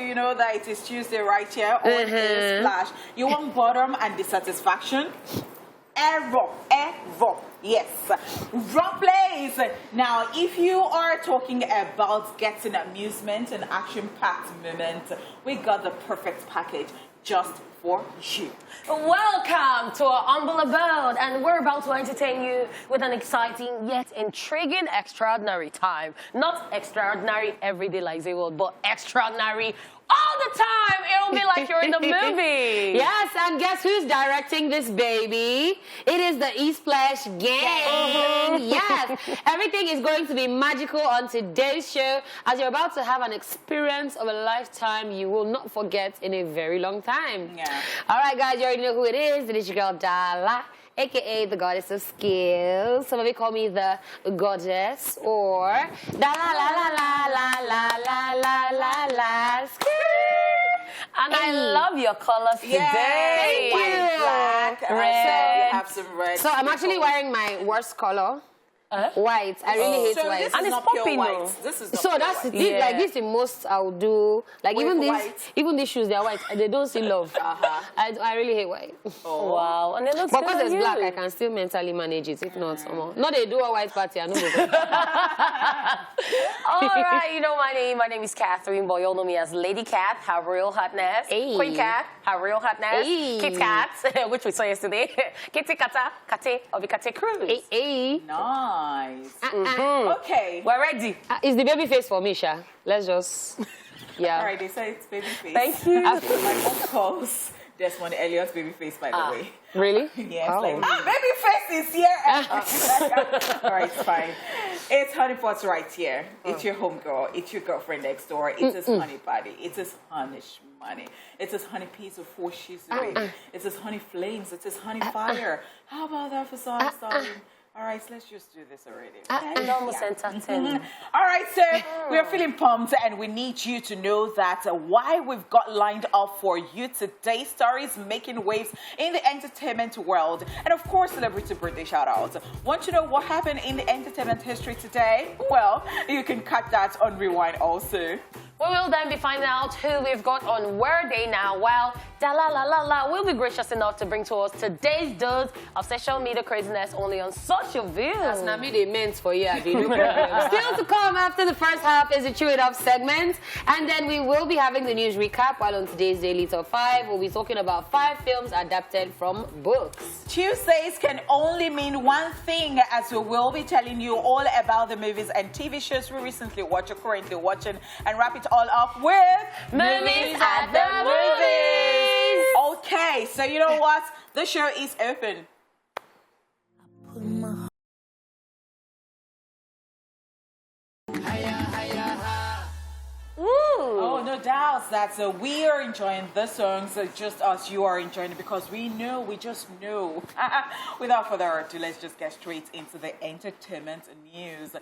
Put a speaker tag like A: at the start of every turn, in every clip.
A: you know that it is Tuesday right here on ESplash. You want boredom and dissatisfaction? Error. Yes. Wrong place. Now, if you are talking about getting amusement and action-packed moment, we got the perfect package just for you.
B: Welcome to our humble abode, and we're about to entertain you with an exciting yet intriguing extraordinary time. Not extraordinary everyday like they will, but extraordinary all the time. It'll be like you're in the movie.
C: Yes, and guess who's directing this baby? It is the ESplash gang. Yes, everything is going to be magical on today's show, as you're about to have an experience of a lifetime you will not forget in a very long time.
A: Yeah.
C: All right, guys, you already know who it is. It is your girl Daalaa, aka the goddess of skills. Some of you call me the goddess, or Daalaa la la la la la la la la la skill.
B: And I love your colors today.
A: Thank you. White, black,
B: red.
A: You have some red.
C: So I'm actually wearing my worst color. White. I really hate white.
A: This
B: And
A: is
B: it's
A: not pure
B: popping,
A: white.
B: though.
A: This is not
C: So
A: pure
C: that's
A: white.
C: it. Like this is the most I'll do. Like
A: With
C: even
A: white?
C: these shoes, they're white. They don't see love. I really hate white.
A: Oh.
B: Wow, and it looks
C: But
B: good
C: because
B: on
C: it's
B: you.
C: black, I can still mentally manage it. If not, no, they do a white party. I know.
B: All right, you know my name. My name is Catherine, but you all know me as Lady Cath, her real hotness.
C: Hey.
B: Queen Cath, her real hotness.
C: Hey.
B: Kit Kat, which we saw yesterday. Kitty Kata, Kate of the Kate Cruise.
C: Hey.
A: Nice. Okay.
B: We're ready.
C: It's the baby face for me, Sha. Let's just, yeah.
A: All right, they say it's baby face.
B: Thank you.
A: My mom calls Desmond Elliot's baby face, by the way.
C: Really?
A: Yes,
C: Oh.
A: like, baby face is here. All right, it's fine. It's Honeypot right here. It's your homegirl. It's your girlfriend next door. It's his honey buddy. It's his honey money. It's his honey piece of 4 shoes away. It's his honey flames. It's his honey fire. How about that for song starting? All right, so let's just do this already.
B: It's almost entertaining.
A: All right, so we are feeling pumped, and we need you to know that why we've got lined up for you today, stories making waves in the entertainment world, and of course, celebrity birthday shout-outs. Want to know what happened in the entertainment history today? Well, you can cut that on Rewind also.
B: We will then be finding out who we've got on Word Day now, while Daalaa la la la will be gracious enough to bring to us today's dose of social media craziness only on social views.
C: That's not me they meant for you. Still to come after the first half is the Chew It Up segment, and then we will be having the news recap, while on today's Daily Top 5 we'll be talking about 5 films adapted from books.
A: Tuesdays can only mean one thing, as we will be telling you all about the movies and TV shows we recently watched or currently watching, and wrap it all up with
B: Movies at the Movies.
A: Okay, so you know what? The show is open. Oh, no doubt that we are enjoying the songs just as you are enjoying it, because we just know. Without further ado, let's just get straight into the entertainment news.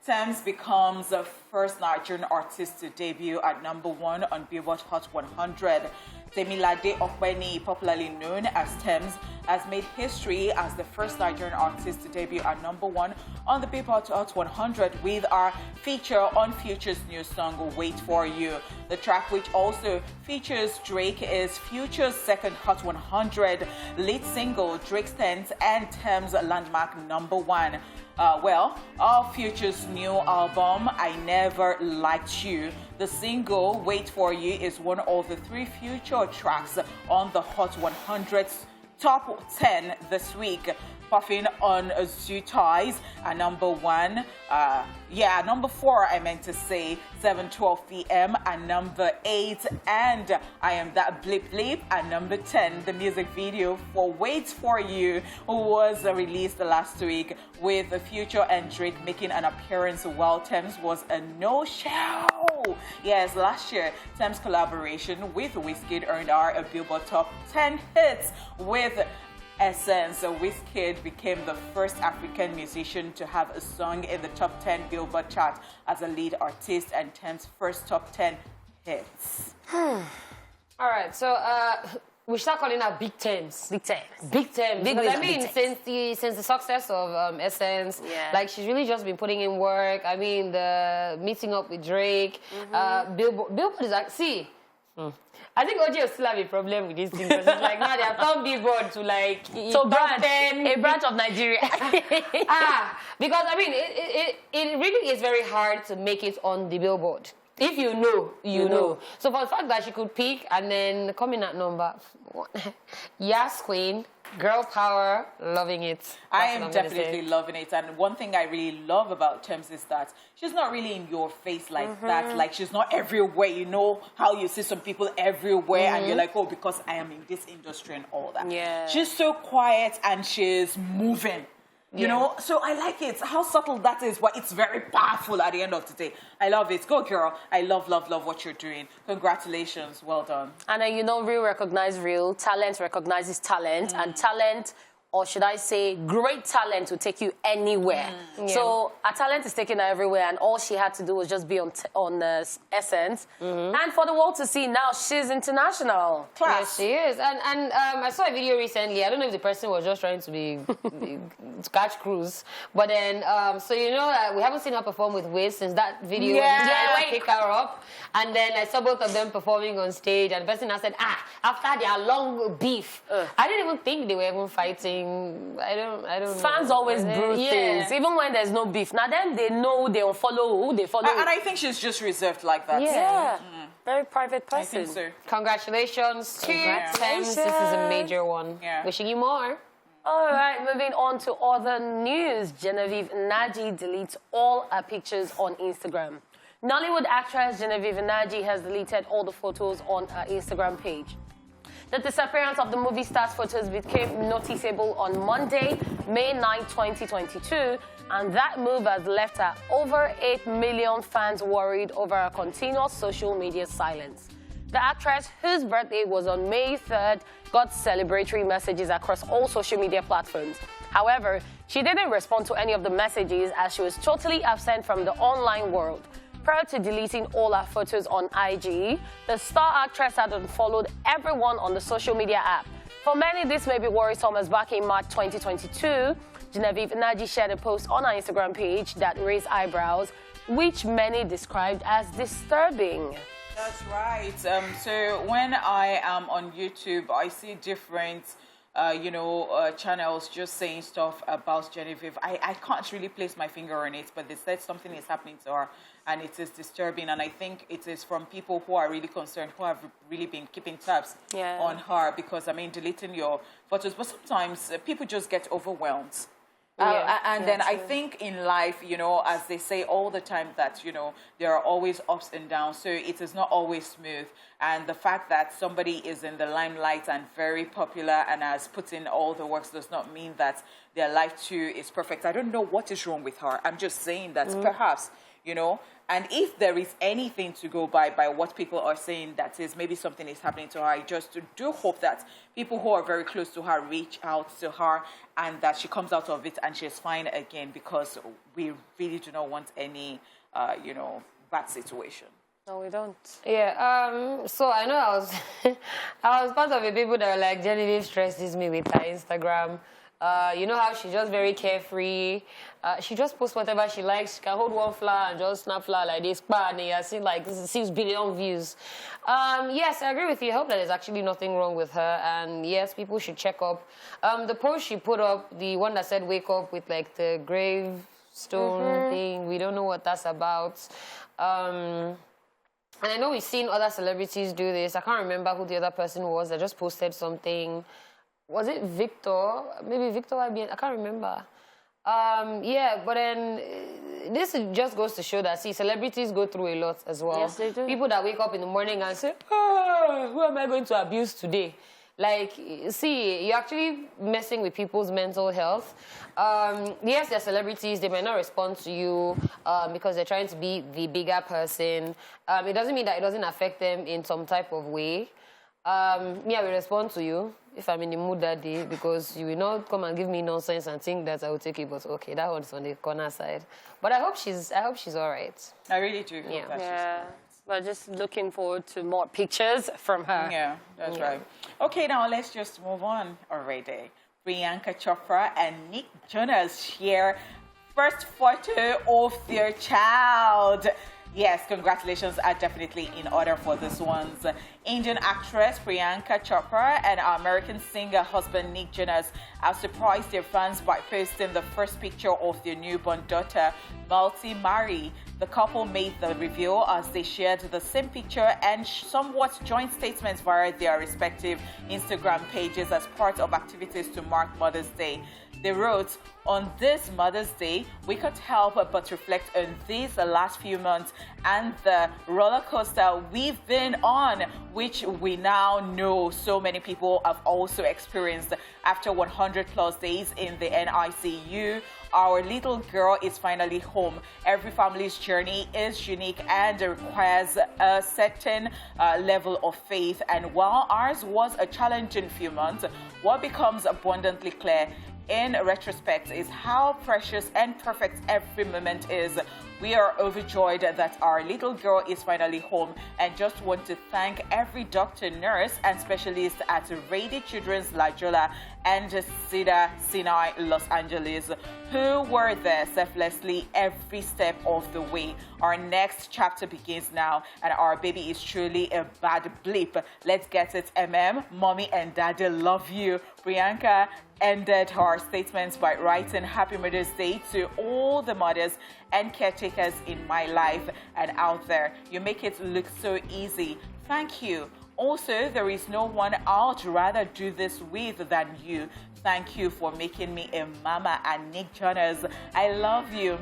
A: Tems becomes the first Nigerian artist to debut at #1 on Billboard Hot 100. Temilade Okpeni, popularly known as Tems, has made history as the first Nigerian artist to debut at #1 on the Billboard Hot 100 with our feature on Future's new song, Wait For You. The track, which also features Drake, is Future's second Hot 100 lead single, Drake's 10th and Tems' landmark #1. Our Future's new album, I Never Liked You. The single, Wait For You, is one of the 3 Future tracks on the Hot 100's top 10 this week. Puffing on Zoo Ties at #1. #4, I meant to say, 7:12 p.m. at #8. And I Am That Blip Blip at #10. The music video for Wait For You was released last week, with Future and Drake making an appearance, while Tems was a no-show. Yes, last year, Tems' collaboration with Wizkid earned her a Billboard Top 10 hits with Essence. Wizkid became the first African musician to have a song in the top 10 Billboard chart as a lead artist, and Tems' first top 10 hits.
C: All right, so we start calling her Big Tems.
B: Big Tems.
C: Big Tems.
B: Big
C: Because
B: Tems,
C: I mean, since the success of Essence, like she's really just been putting in work. I mean, the meeting up with Drake, Billboard is like, see, I think OJ will still have a problem with this thing because it's like now they have turned Billboard to like
B: So a branch of Nigeria.
C: Because I mean, it really is very hard to make it on the Billboard. If you know, you know. So for the fact that she could pick and then come in at number 1, yes, queen, girl power, loving it.
A: I am definitely loving it. And one thing I really love about Tems is that she's not really in your face like that. Like, she's not everywhere. You know how you see some people everywhere and you're like, oh, because I am in this industry and all that.
B: Yeah.
A: She's so quiet and she's moving. You know, so I like it. How subtle that is, but it's very powerful at the end of the day. I love it. Go, girl. I love what you're doing. Congratulations. Well done.
B: And you know, real recognize real. Talent recognizes talent. And talent, or should I say, great talent will take you anywhere. So her talent is taken her everywhere, and all she had to do was just be on Essence. And for the world to see now, she's international.
C: Yes, she is. And I saw a video recently. I don't know if the person was just trying to to catch cruise, but then so you know we haven't seen her perform with Wiz since that video.
B: Yeah,
C: pick her up, and then I saw both of them performing on stage, and the person has said, after their long beef, I didn't even think they were even fighting. I don't.
B: Fans
C: know.
B: always brew things, even when there's no beef. Now then, they know they will follow who they follow.
A: And I think she's just reserved like that.
B: Yeah. Very private person.
A: I think so.
C: Congratulations to Tems. This is a major one.
A: Yeah.
C: Wishing you more.
B: All right, moving on to other news. Genevieve Nnaji deletes all her pictures on Instagram. Nollywood actress Genevieve Nnaji has deleted all the photos on her Instagram page. The disappearance of the movie star's photos became noticeable on Monday, May 9, 2022, and that move has left her over 8 million fans worried over her continuous social media silence. The actress, whose birthday was on May 3rd, got celebratory messages across all social media platforms. However, she didn't respond to any of the messages as she was totally absent from the online world. Prior to deleting all her photos on IG, the star actress had unfollowed everyone on the social media app. For many, this may be worrisome as back in March 2022, Genevieve Nnaji shared a post on her Instagram page that raised eyebrows, which many described as disturbing.
A: That's right. So when I am on YouTube, I see different channels just saying stuff about Genevieve. I can't really place my finger on it, but they said something is happening to her, and it is disturbing. And I think it is from people who are really concerned, who have really been keeping tabs on her, because, I mean, deleting your photos, but sometimes people just get overwhelmed. Then I think in life, you know, as they say all the time that, you know, there are always ups and downs. So it is not always smooth. And the fact that somebody is in the limelight and very popular and has put in all the works does not mean that their life too is perfect. I don't know what is wrong with her. I'm just saying that perhaps, you know, and if there is anything to go by what people are saying, that is maybe something is happening to her, I just do hope that people who are very close to her reach out to her and that she comes out of it and she's fine again, because we really do not want any, bad situation.
B: No, we don't.
C: Yeah, so I know I was part of the people that were like, Genevieve stresses me with her Instagram. You know how she's just very carefree. She just posts whatever she likes. She can hold one flower and just snap flower like this. And I see like 6 billion views. Yes, I agree with you. I hope that there's actually nothing wrong with her. And yes, people should check up. The post she put up, the one that said wake up with like the gravestone thing, we don't know what that's about. And I know we've seen other celebrities do this. I can't remember who the other person was that just posted something. Was it Victor? Maybe Victor IBN. I can't remember. Yeah, but then this just goes to show that, see, celebrities go through a lot as well.
B: Yes, they do.
C: People that wake up in the morning and say, oh, who am I going to abuse today? Like, see, you're actually messing with people's mental health. Yes, they're celebrities. They may not respond to you because they're trying to be the bigger person. It doesn't mean that it doesn't affect them in some type of way. Yeah, we respond to you if I'm in the mood that day, because you will not come and give me nonsense and think that I will take it. But okay, that one's on the corner side. But I hope she's all right.
A: I really do.
C: Yeah.
B: Yeah. We're just looking forward to more pictures from her.
A: Yeah, that's right. Okay, now let's just move on already. Priyanka Chopra and Jonas share first photo of their child. Yes, congratulations are definitely in order for this ones. Indian actress Priyanka Chopra and American singer husband Nick Jonas have surprised their fans by posting the first picture of their newborn daughter, Malti Mari. The couple made the reveal as they shared the same picture and somewhat joint statements via their respective Instagram pages as part of activities to mark Mother's Day. They wrote, "On this Mother's Day, we can't help but reflect on these last few months and the roller coaster we've been on, which we now know so many people have also experienced. After 100 plus days in the NICU, our little girl is finally home. Every family's journey is unique and requires a certain level of faith. And while ours was a challenging few months, what becomes abundantly clear in retrospect is how precious and perfect every moment is. We are overjoyed that our little girl is finally home and just want to thank every doctor, nurse, and specialist at Rady Children's La Jolla and Cedar Sinai, Los Angeles, who were there selflessly every step of the way. Our next chapter begins now, and our baby is truly a bad blip. Let's get it, Mommy and Daddy love you." Priyanka ended her statements by writing, "Happy Mother's Day to all the mothers and caretakers in my life and out there. You make it look so easy. Thank you. Also, there is no one I'd rather do this with than you. Thank you for making me a mama, and Nick Jonas, I love you."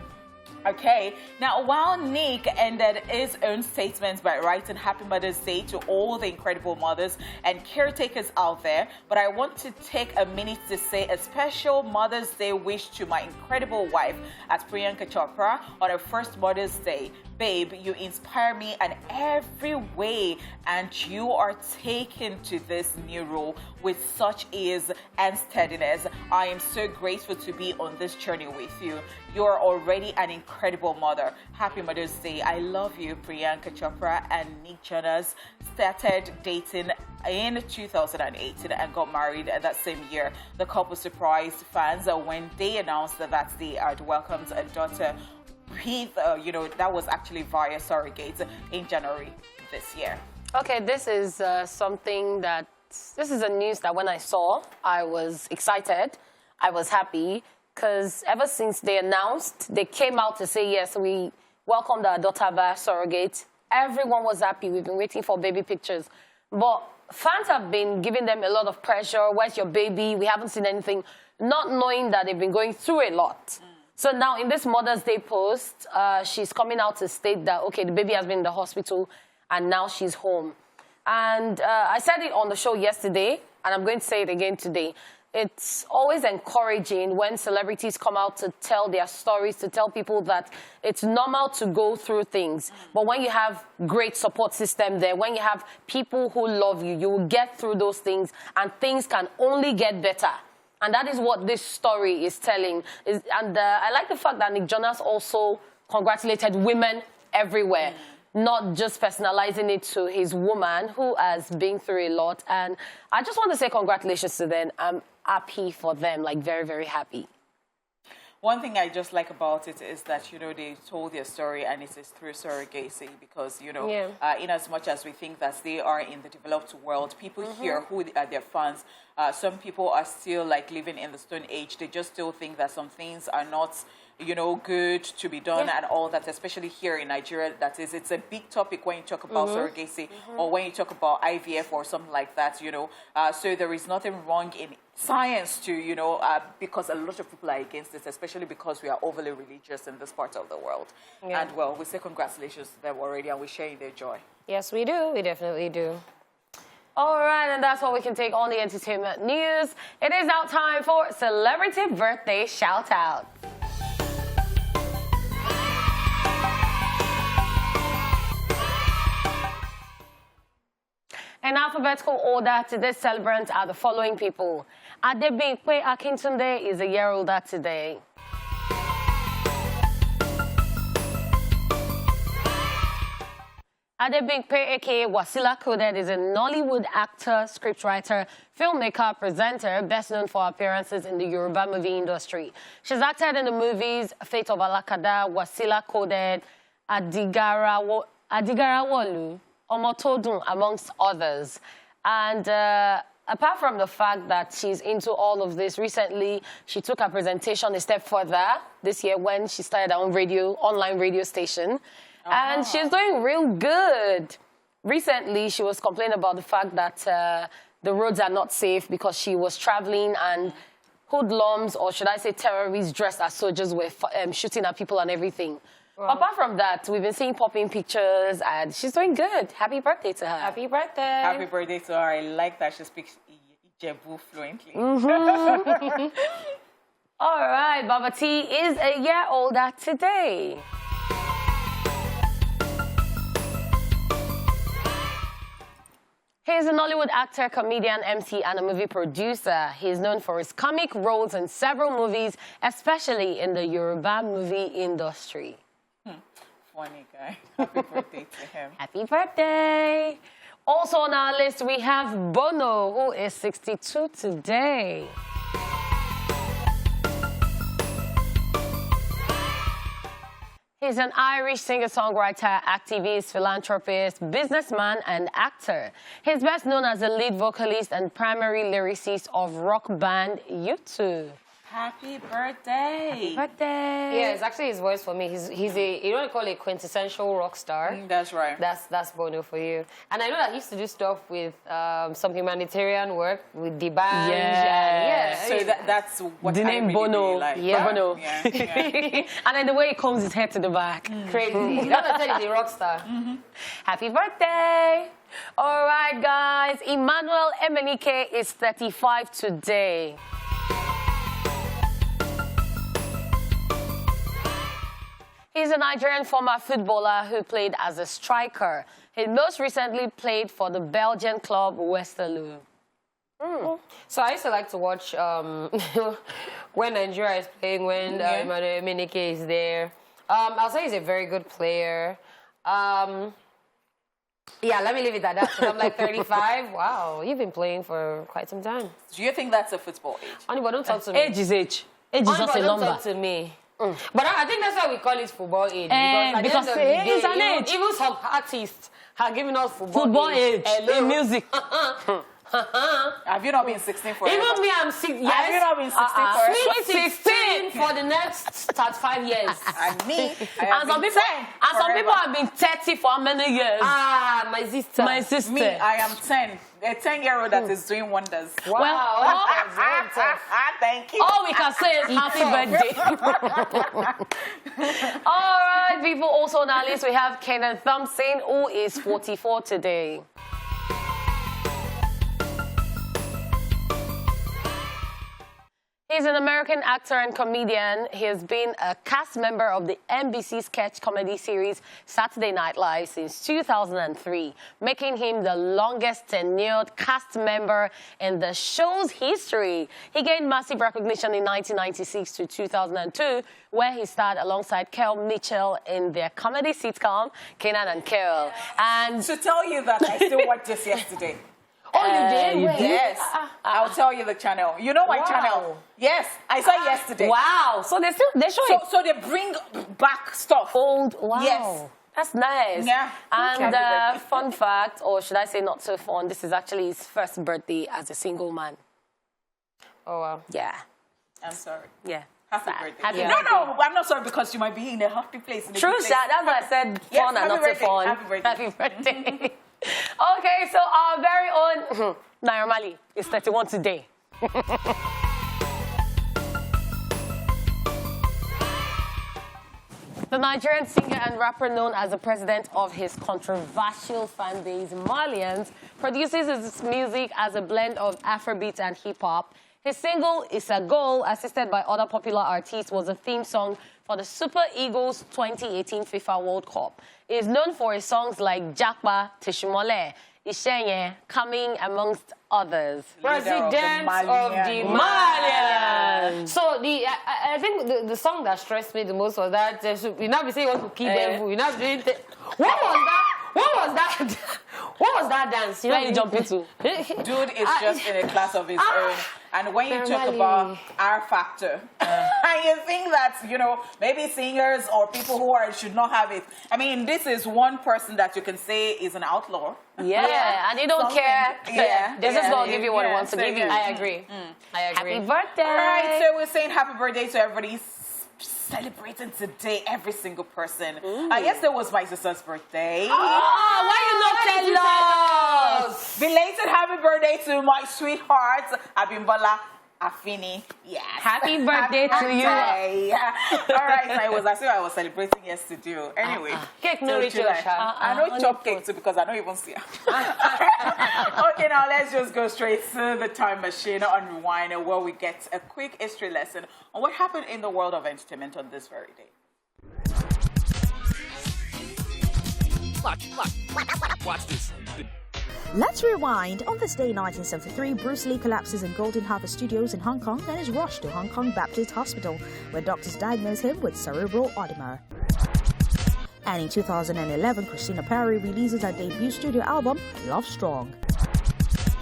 A: Okay, now while Nick ended his own statements by writing Happy Mother's Day to all the incredible mothers and caretakers out there, but I want to take a minute to say a special Mother's Day wish to my incredible wife as Priyanka Chopra on her first Mother's Day. Babe, you inspire me in every way, and you are taken to this new role with such ease and steadiness. I am so grateful to be on this journey with you. You are already an incredible mother. Happy Mother's Day. I love you." Priyanka Chopra and Nick Jonas started dating in 2018 and got married that same year. The couple surprised fans when they announced that they had welcomed a daughter with, that was actually via surrogate in January this year.
B: Okay, this is this is a news that when I saw, I was excited. I was happy because ever since they announced, they came out to say, yes, we welcomed our daughter via surrogate. Everyone was happy. We've been waiting for baby pictures. But fans have been giving them a lot of pressure. Where's your baby? We haven't seen anything, not knowing that they've been going through a lot. So now in this Mother's Day post, she's coming out to state that, okay, the baby has been in the hospital and now she's home. And I said it on the show yesterday, and I'm going to say it again today. It's always encouraging when celebrities come out to tell their stories, to tell people that it's normal to go through things. But when you have great support system there, when you have people who love you, you will get through those things and things can only get better. And that is what this story is telling. I like the fact that Nick Jonas also congratulated women everywhere, not just personalizing it to his woman who has been through a lot. And I just want to say congratulations to them. I'm happy for them, like very, very happy.
A: One thing I just like about it is that, they told their story and it is through surrogacy because, in as much as we think that they are in the developed world, people here who are their fans, some people are still like living in the Stone Age. They just still think that some things are not, good to be done and all that, especially here in Nigeria. That is, it's a big topic when you talk about surrogacy or when you talk about IVF or something like that, So there is nothing wrong in science too, because a lot of people are against it, especially because we are overly religious in this part of the world. Yeah. And well, we say congratulations to them already and we're sharing their joy.
B: Yes, we do. We definitely do. All right, and that's what we can take on the entertainment news. It is now time for Celebrity Birthday Shout Out. In alphabetical order, today's celebrants are the following people. Adebimpe Akintunde is a year older today. Adebimpe, a.k.a. Wasila Coded, is a Nollywood actor, scriptwriter, filmmaker, presenter, best known for appearances in the Yoruba movie industry. She's acted in the movies Fate of Alakada, Wasila Coded, Adigarawolu, Omotodun, amongst others. And apart from the fact that she's into all of this, recently she took her presentation a step further this year when she started her own online radio station. And she's doing real good. Recently, she was complaining about the fact that the roads are not safe because she was traveling and hoodlums, or should I say terrorists dressed as soldiers, were shooting at people and everything. Wow. Apart from that, we've been seeing popping pictures, and she's doing good. Happy birthday to her.
C: Happy birthday.
A: Happy birthday to her. I like that she speaks Ijebu fluently.
B: All right, Baba T is a year older today. He's a Nollywood actor, comedian, MC, and a movie producer. He's known for his comic roles in several movies, especially in the Yoruba movie industry.
A: Funny guy. Happy birthday to him.
B: Happy birthday. Also on our list, we have Bono, who is 62 today. He's an Irish singer-songwriter, activist, philanthropist, businessman, and actor. He's best known as the lead vocalist and primary lyricist of rock band U2.
A: Happy birthday.
B: Happy birthday.
C: Yeah, it's actually his voice for me. He's a, you know what I call a quintessential rock star?
A: That's right.
C: That's Bono for you. And I know that he used to do stuff with some humanitarian work with the band.
B: Yeah.
A: So that's what
B: the
A: I
B: name
A: really,
B: Bono.
A: really like.
B: Yeah, Bono.
A: Yeah.
B: And then the way he combs his head to the back.
C: Crazy. That's what I said, he's a rock star.
B: Happy birthday. All right, guys. Emmanuel Emenike is 35 today. He's a Nigerian former footballer who played as a striker. He most recently played for the Belgian club Westerlo.
C: So I used to like to watch when Nigeria is playing, when Emmanuel Emenike is there. I'll say he's a very good player. Yeah, let me leave it at that. I'm like 35. Wow, you've been playing for quite some time.
A: Do you think that's a football age?
C: Honeypot, don't talk to me.
B: Age is age. Age is just a
C: Don't
B: number.
C: talk to me. But I think that's why we call it football age.
B: Because
C: at the end of the
B: it's
C: day,
B: an age.
C: Even some artists are giving us
B: Football age in music.
A: Have you not been 16 forever?
C: Even me, I'm 6. Yes.
A: Have you not been 16 forever?
C: Sweet 16 for the next 35 years.
A: And me,
B: And some people have been 30 for how many years?
C: Ah, my sister.
B: My sister.
A: Me, I am 10. A 10-year-old that is doing wonders.
C: Wow. That's very tough.
A: Thank you.
B: All we can say is happy birthday. All right, people. Also on our list, we have Kenan Thompson, who is 44 today. He's an American actor and comedian. He has been a cast member of the NBC sketch comedy series Saturday Night Live since 2003, making him the longest tenured cast member in the show's history. He gained massive recognition in 1996 to 2002, where he starred alongside Kel Mitchell in their comedy sitcom, Kenan and Kel. And
A: to tell you that I still watched this yesterday.
C: Oh, you did?
B: you did?
A: Yes. I'll tell you the channel. You know my channel? Yes. I saw it yesterday.
B: wow, so they show it
A: So they bring back stuff.
B: old. Wow.
A: Yes.
B: That's nice.
A: Yeah.
B: And
A: Okay.
B: fun fact, or should I say not so fun, this is actually his first birthday as a single man.
C: Oh, wow.
B: Yeah.
A: I'm sorry.
B: Yeah.
A: Happy
B: Sad.
A: birthday.
B: Happy
A: No,
B: birthday.
A: no, I'm not sorry because you might be in a happy place. In a
B: True,
A: good place.
B: Sha, that's why I said
A: Yes,
B: fun and
A: happy
B: not so
A: birthday.
B: fun.
A: Happy birthday.
B: Happy birthday. Okay, so our very own Naira Marley is 31 today. The Nigerian singer and rapper known as the president of his controversial fan base, Malians, produces his music as a blend of Afrobeat and hip-hop. His single, It's a Goal, assisted by other popular artists, was a theme song for the Super Eagles 2018 FIFA World Cup. He is known for his songs like Jakba, Tishimole, Ishenye, Coming, amongst others.
C: President of the Malians. So I think the song that stressed me the most was that you now be saying you want to kill them. You now be doing what was that? What was that? What was that dance?
B: Where you jump into?
A: Dude is just in a class of his own. And when you talk about R factor, and you think that, you know, maybe singers or people who should not have it. I mean, this is one person that you can say is an outlaw.
B: Yeah, and they don't care.
A: Yeah.
B: They're just going to give you what they want to give you.
C: I agree. I agree.
B: Happy birthday.
A: All right, so we're saying happy birthday to everybody celebrating today, every single person. Yesterday was my sister's birthday.
C: Oh, why you not tell us?
A: Belated happy birthday to my sweetheart, Abimbola Afini. Yes.
B: Happy birthday to you.
A: All right, I was celebrating yesterday. Anyway.
C: Cake no ritual.
A: I know chop cake too because I don't even see her. Okay, now let's just go straight to the time machine on Rewind, where we get a quick history lesson on what happened in the world of entertainment on this very day.
D: Watch this.
E: Let's rewind. On this day, 1973, Bruce Lee collapses in Golden Harbour Studios in Hong Kong and is rushed to Hong Kong Baptist Hospital, where doctors diagnose him with cerebral edema. And in 2011, Christina Perri releases her debut studio album, Love Strong.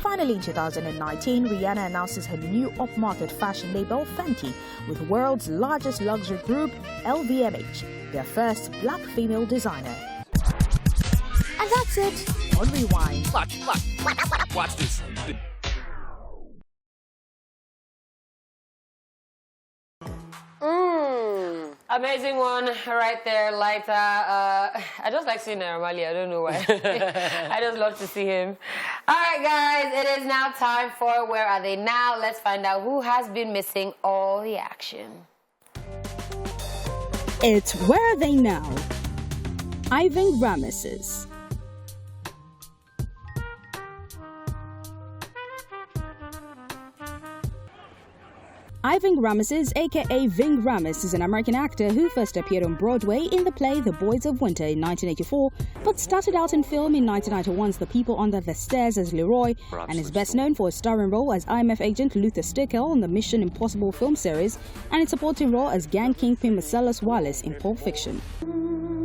E: Finally, in 2019, Rihanna announces her new upmarket fashion label, Fenty, with world's largest luxury group, LVMH, their first black female designer. And that's it on Rewind.
D: Watch this.
C: Amazing one right there, lighter. I just like seeing Naramali. I don't know why. I just love to see him. All right, guys, it is now time for Where Are They Now? Let's find out who has been missing all the action.
F: It's Where Are They Now? Ivan Ramesses. Ivan Ramesses, aka Ving Rhames, is an American actor who first appeared on Broadway in the play The Boys of Winter in 1984, but started out in film in 1991's The People Under the Stairs as Leroy, and is best known for a starring role as IMF agent Luther Stickel on the Mission Impossible film series, and its supporting role as gang kingpin Marcellus Wallace in Pulp Fiction.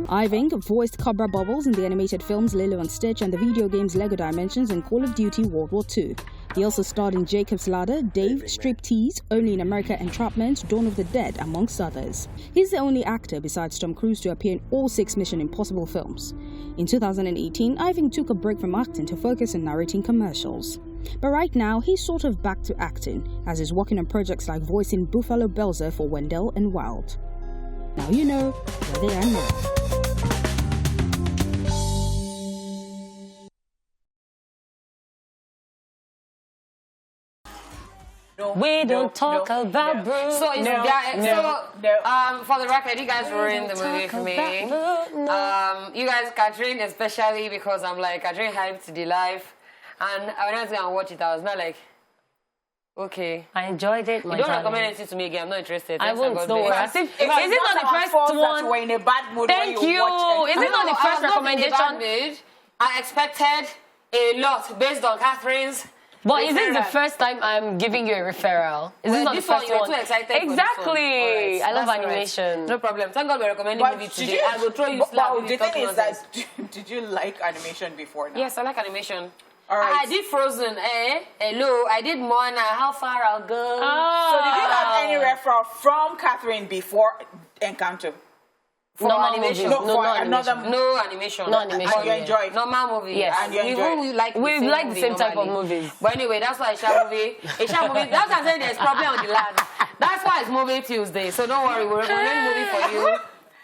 F: Ivan voiced Cobra Bubbles in the animated films Lilo and Stitch and the video games Lego Dimensions and Call of Duty World War II. He also starred in Jacob's Ladder, Dave, Striptease, Only in America, Entrapment, Dawn of the Dead, amongst others. He's the only actor besides Tom Cruise to appear in all 6 Mission Impossible films. In 2018, Ivan took a break from acting to focus on narrating commercials. But right now, he's sort of back to acting, as he's working on projects like voicing Buffalo Belzer for Wendell and Wild. Now you know where they are now.
B: We don't talk about Bruce.
C: So, for the record, you guys ruined the movie for me. You guys, Catherine especially, because I'm like, Catherine hyped the life. And when I was going to watch it, I was not like, okay.
B: I enjoyed it.
C: You don't recommend anything to me again. I'm not interested.
B: I won't. Don't worry. Is it
A: not
B: not the first one?
A: We're in a bad mood.
B: Thank you. Is it not the first recommendation?
C: I expected a lot based on Catherine's.
B: But is this the first time I'm giving you a referral? Is this not the first one?
C: You're too excited.
B: Exactly.
C: Right.
B: I love animation.
C: Right. No problem. Thank God we're recommending movie today. I will throw you slap.
A: The thing is that, did you like animation before now?
C: Yes, I like animation.
A: All right.
C: I did Frozen. Hello. I did Moana. How far I'll go.
A: So did you have any referral from Catherine before Encanto?
C: For animation.
A: No animation.
C: No animation.
B: No animation.
A: And you enjoyed?
C: Normal movie.
B: Yes.
A: And you enjoyed?
C: We like
B: the same type of movies.
C: But anyway, that's why it's a movie. That's why I'm saying there's problem on the land. That's why it's Movie Tuesday. So don't worry, we're recommending movie for you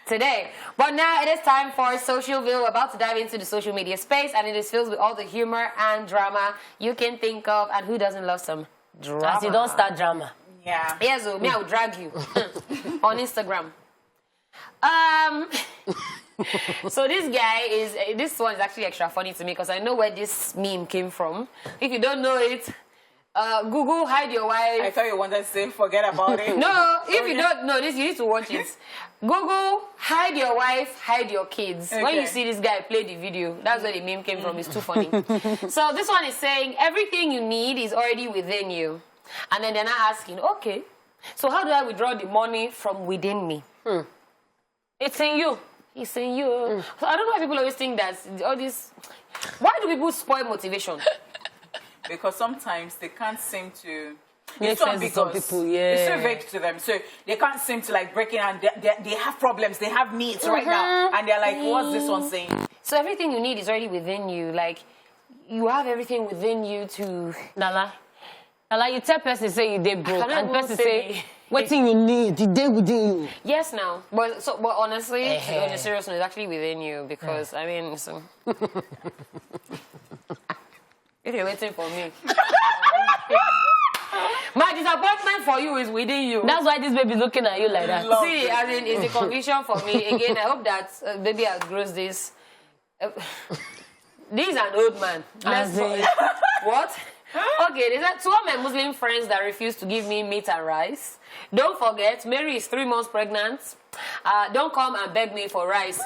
C: today. But now it is time for Social View. We're about to dive into the social media space, and it is filled with all the humor and drama you can think of. And who doesn't love some drama?
B: As you don't start drama.
A: Yeah.
C: Yes, me, I will drag you on Instagram. So this one is actually extra funny to me because I know where this meme came from. If you don't know it, Google hide your wife.
A: I thought you wanted to say forget about it.
C: No, if you don't know this, you need to watch it. Google hide your wife, hide your kids. Okay. When you see this guy play the video, that's where the meme came from. It's too funny. So this one is saying everything you need is already within you. And then they're not asking, okay, so how do I withdraw the money from within me?
B: It's in you.
C: It's in you. So I don't know why people always think that all this. Why do people spoil motivation?
A: Because sometimes they can't seem to.
B: Make sense to some people, yeah.
A: It's so vague to them, so they can't seem to like break it, and they have problems, they have needs right now, and they're like, what's this one saying?
C: So everything you need is already within you. Like, you have everything within you to...
B: Daalaa, you tell person say you did broke, and person
C: say-
B: say, what thing you need, the day within you.
C: Yes, now. But honestly, on a serious note, it's actually within you because, I mean, so... if you're waiting for me... My disappointment for you is within you.
B: That's why this baby looking at you like that.
C: See, I mean, it's a conviction for me. Again, I hope that baby outgrows this. This is an old man. What? Okay, there's two of my Muslim friends that refuse to give me meat and rice. Don't forget, Mary is 3 months pregnant. Don't come and beg me for rice.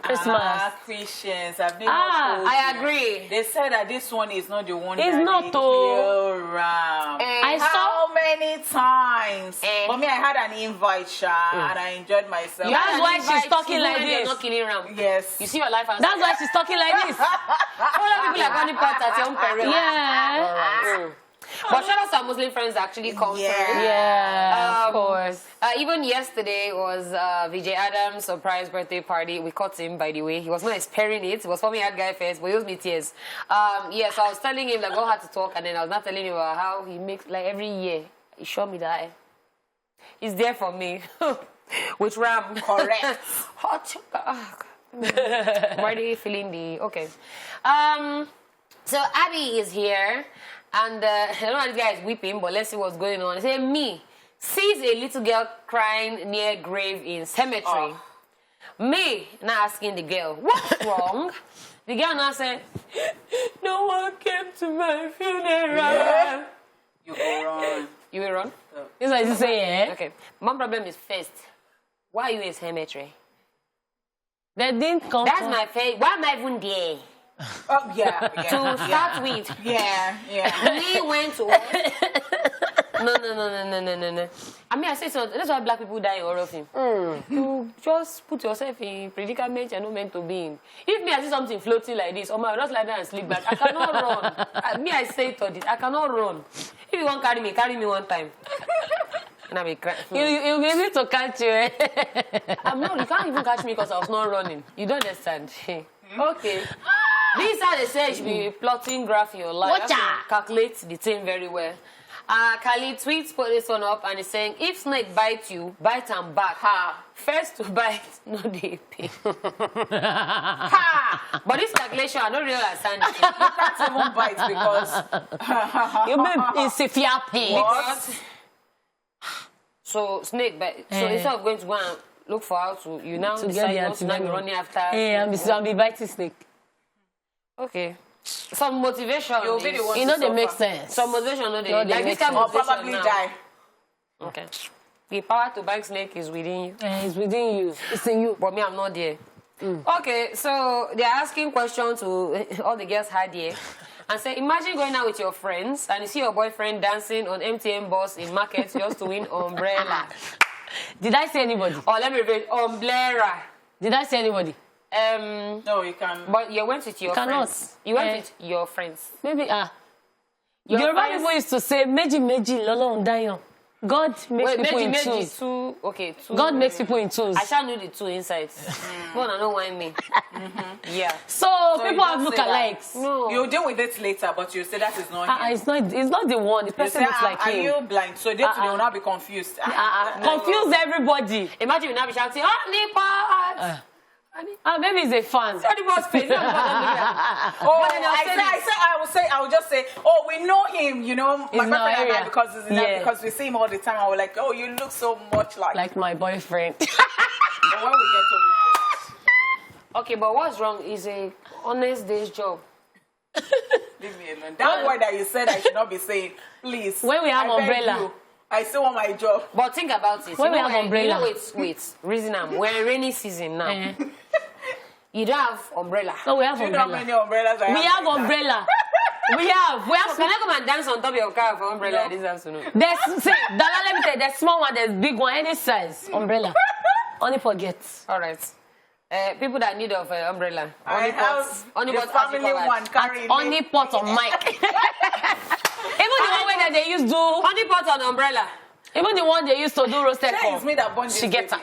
B: Christmas.
A: Christians, I've been
C: I agree.
A: They said that this one is not the one.
B: It's
A: that
B: not
A: they
B: though.
A: kill ram.
B: I
A: How many times? For me, I had an invite, and I enjoyed myself.
B: That's why she's talking like this.
C: Not killing ram.
A: Yes.
C: You see your life as
B: That's why she's talking like this.
C: all the people like Honeypot at your own peril.
B: Yeah.
C: But shout out to our Muslim friends that actually come through.
B: Yeah, of course.
C: Even yesterday was Vijay Adams' surprise birthday party. We caught him, by the way. He was not experiencing it. He was forming at guy face, but he was me tears. So I was telling him, like, God had to talk, and then I was not telling him about how he makes, like, every year, he showed me that he's there for me. With ram.
A: Correct.
C: Hot. Already feeling the... Okay. So Abby is here. And I don't know how this guy is weeping, but let's see what's going on. He said, me sees a little girl crying near grave in cemetery. Me now asking the girl, what's wrong? The girl now said, no one came to my funeral.
A: Yeah. You will run.
C: You will run?
B: This is what he's saying,
C: Okay. My problem is first, why are you in cemetery?
B: They didn't come.
C: That's my face. Why am I even there?
A: Yeah.
C: To start with.
A: Yeah.
C: We went to... No. I mean, I say so. That's why black people die in horror film. You just put yourself in predicament you're not meant to be in. If me, I see something floating like this, I just lie down and sleep back. I cannot run. I say it all this. I cannot run. If you want to carry me one time. And I'll be crying.
B: You'll be able to catch you.
C: I'm not. You can't even catch me because I was not running. You don't understand. Okay. These are the say you should be plotting graph in your life.
B: Watcha!
C: Calculate the thing very well. Kali tweets put this one up and is saying, if snake bites you, bite and back. First to bite, no they pay. But this calculation, I don't really understand it.
A: You can't even bite because
B: You may if you are paying.
C: So snake bite. So instead of going to go and look for how to, you now
B: To
C: decide
B: get
C: not to be running after.
B: Hey, I'll be biting snake.
C: Okay. Some motivation.
A: you'll be the one
B: You
A: to
B: know they make
A: suffer.
B: sense.
C: Some motivation, no, they
B: No, they
C: like
B: make
C: this kind
A: Or
C: of motivation
A: probably
C: now.
A: die.
C: Okay. The power to bite snake is within you.
B: It's within you. It's in you.
C: But me, I'm not there. Okay, so they're asking questions to all the girls had here. And say, imagine going out with your friends and you see your boyfriend dancing on MTN bus in market just to win umbrella.
B: Did I say anybody?
C: Or let me repeat, umbrella.
B: Did I say anybody?
A: No, you can't.
C: But you went with your
B: Cannot.
C: friends. You went with your friends.
B: Maybe,
C: Your
B: Yoruba
C: friends-
B: people used to say, meji lolo dayon. God makes people in twos.
C: Two. Okay, two.
B: God makes people in twos.
C: I shall know the two insides. Go on, I don't want me. Yeah.
B: So
A: you
B: people have
A: don't say that.
B: lookalikes.
C: No.
A: You'll deal with it later, but you say that is not him.
B: It's not the one. The
A: You
B: person
A: say,
B: looks like
A: are
B: him.
A: you blind? So they will not be confused.
B: Confuse everybody.
C: Imagine you now be shouting, Honeypot!
B: Maybe he's a fan.
C: Honeypot's face.
A: Oh, I will just say, oh, we know him, you know, my
B: He's in our
A: boyfriend and I,
B: area.
A: because he's in
B: Yeah.
A: because we see him all the time. I was like, oh, you look so much like
B: My boyfriend.
A: But when we get to
C: Okay, but what's wrong is a honest day's job.
A: leave me alone. That word that you said I should not be saying, please.
B: When we have
A: I beg
B: umbrella.
A: you, I still want my job.
C: But think about it.
B: When we have umbrella.
C: Wait. Reason we're in rainy season now. You don't have umbrella.
B: No, we have
A: Do you know how
B: umbrella.
A: many umbrellas I have?
B: We have umbrella. We have.
C: So can I come and dance on top of your car for umbrella this afternoon?
B: There's, Daalaa, let me tell you, there's small one, there's big one, any size umbrella. Honeypot gets.
C: All right. People that need of umbrella.
A: I have the family one carrying
B: Honeypot on mic. Even the one that they used to
C: Honeypot on umbrella.
B: even the one they used to do roasted corn.
A: It's me that bond
B: She gets her.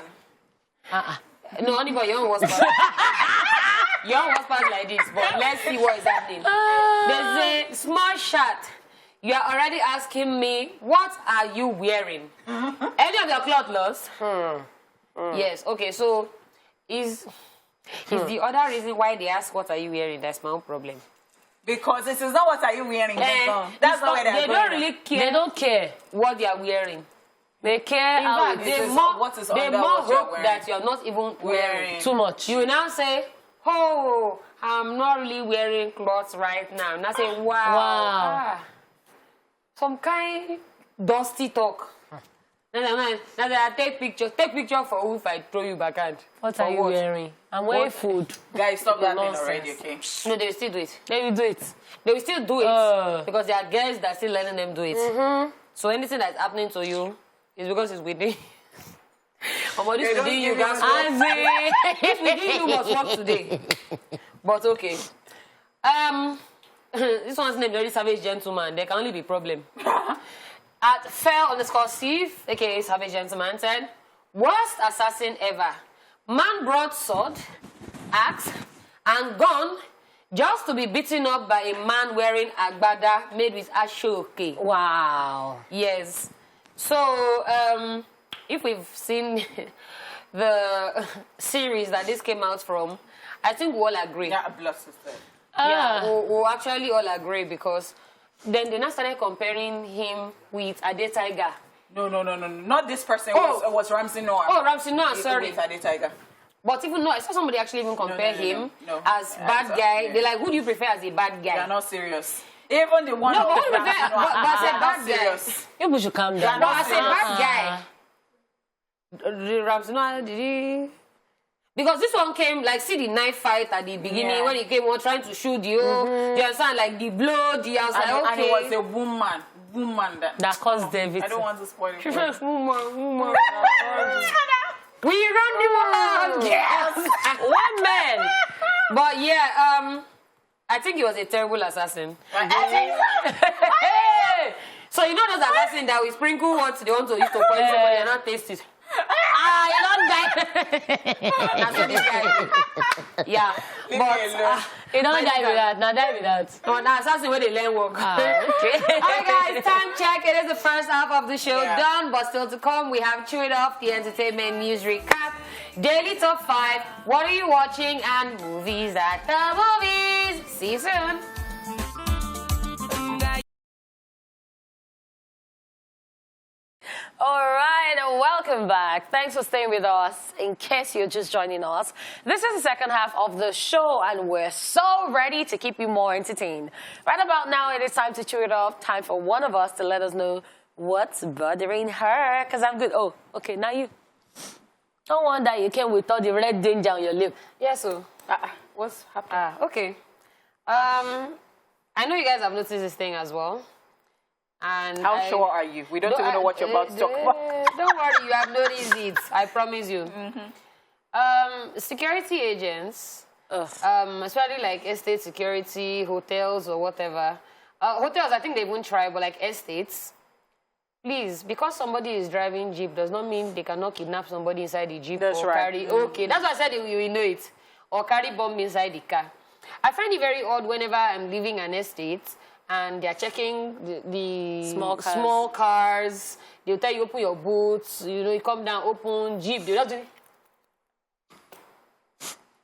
C: No, Honeypot, your own was bad. Your own was bad like this, but let's see what is happening. There's a small shot. You are already asking me, what are you wearing? Any of your clothes lost? Yes, okay, so is the other reason why they ask what are you wearing? That's my own problem.
A: Because this is not what are you wearing. That's not where
C: they don't really care.
B: They don't care
C: what they are wearing.
B: They care
C: In
B: how
C: fact,
B: it
C: they
B: is.
C: more hope that you're not even wearing
B: Too much.
C: You will now say, oh, I'm not really wearing clothes right now. And I say, wow. Some kind dusty talk. Now I take picture. Take picture for who if I throw you backhand.
B: What are you wearing? I'm wearing food.
A: Guys, stop that thing
B: Nonsense.
A: already, okay?
C: No, they will still do it.
B: They will do it.
C: They will still do it because there are girls that are still letting them do it. So anything that's happening to you is because it's within. But this within you, guys. If within you must work today. But okay. This one's named Very Savage Gentleman. There can only be problem. At fair_Steve, aka Savage Gentleman, said, worst assassin ever. Man brought sword, axe, and gun just to be beaten up by a man wearing agbada made with ashoke.
B: Wow.
C: Yes. So, if we've seen the series that this came out from, I think we all agree.
A: Yeah, blood sister.
C: Yeah, we actually all agree because then they now started comparing him with Ade Tiger.
A: No. Not this person. Was Ramsey Noah.
C: Oh, Ramsey Noah, sorry.
A: With Ade Tiger.
C: But even no, I saw somebody actually even compare him
A: no.
C: as bad guy. They're like, who do you prefer as a bad guy?
A: They're not serious. Even the one
C: No,
A: with
C: who do you prefer? But as a bad guy.
A: serious.
B: You should calm down.
C: No, as a bad guy. Ramsey Noah, did he? Because this one came, like, see the knife fight at the beginning when he came on trying to shoot you. You understand, like, the blood, I was like, okay.
A: And it was a woman
B: that caused David.
A: I don't want to spoil it.
C: She says, woman. We run the world! Yes!
B: Women!
C: But yeah, I think he was a terrible assassin.
B: Hey!
C: So you know those assassins that we sprinkle what they want to use to poison somebody and not taste it.
B: You don't die.
C: That's what this guy. Yeah.
A: Leave me alone.
B: You don't die with that. Now die with that.
C: No, now assassin where they learn work.
B: Okay.
C: Alright guys, time check. It is the first half of the show done, but still to come, we have Chew It Off, the entertainment news recap, daily top 5, what are you watching, and movies at the movies. See you soon.
B: All right, welcome back. Thanks for staying with us. In case you're just joining us, this is the second half of the show, and we're so ready to keep you more entertained. Right about now, it is time to chew it off. Time for one of us to let us know what's bothering her. Because I'm good. Oh, okay, now you. Don't wonder you came with all the red danger on your lip.
C: Yeah, so
A: What's happening?
C: okay. I know you guys have noticed this thing as well. And
A: How sure are you? We don't even know what you're about to talk about.
C: Don't worry, you have noticed it. I promise you. Security agents, especially like estate security, hotels or whatever. Hotels, I think they won't try, but like estates, please, because somebody is driving Jeep does not mean they cannot kidnap somebody inside the Jeep
A: That's
C: or
A: right.
C: carry. Okay, that's why I said you will know it. Or carry bomb inside the car. I find it very odd whenever I'm leaving an estate and they're checking the small cars. They'll tell you open your boots. You know, you come down, open Jeep. They'll just do it.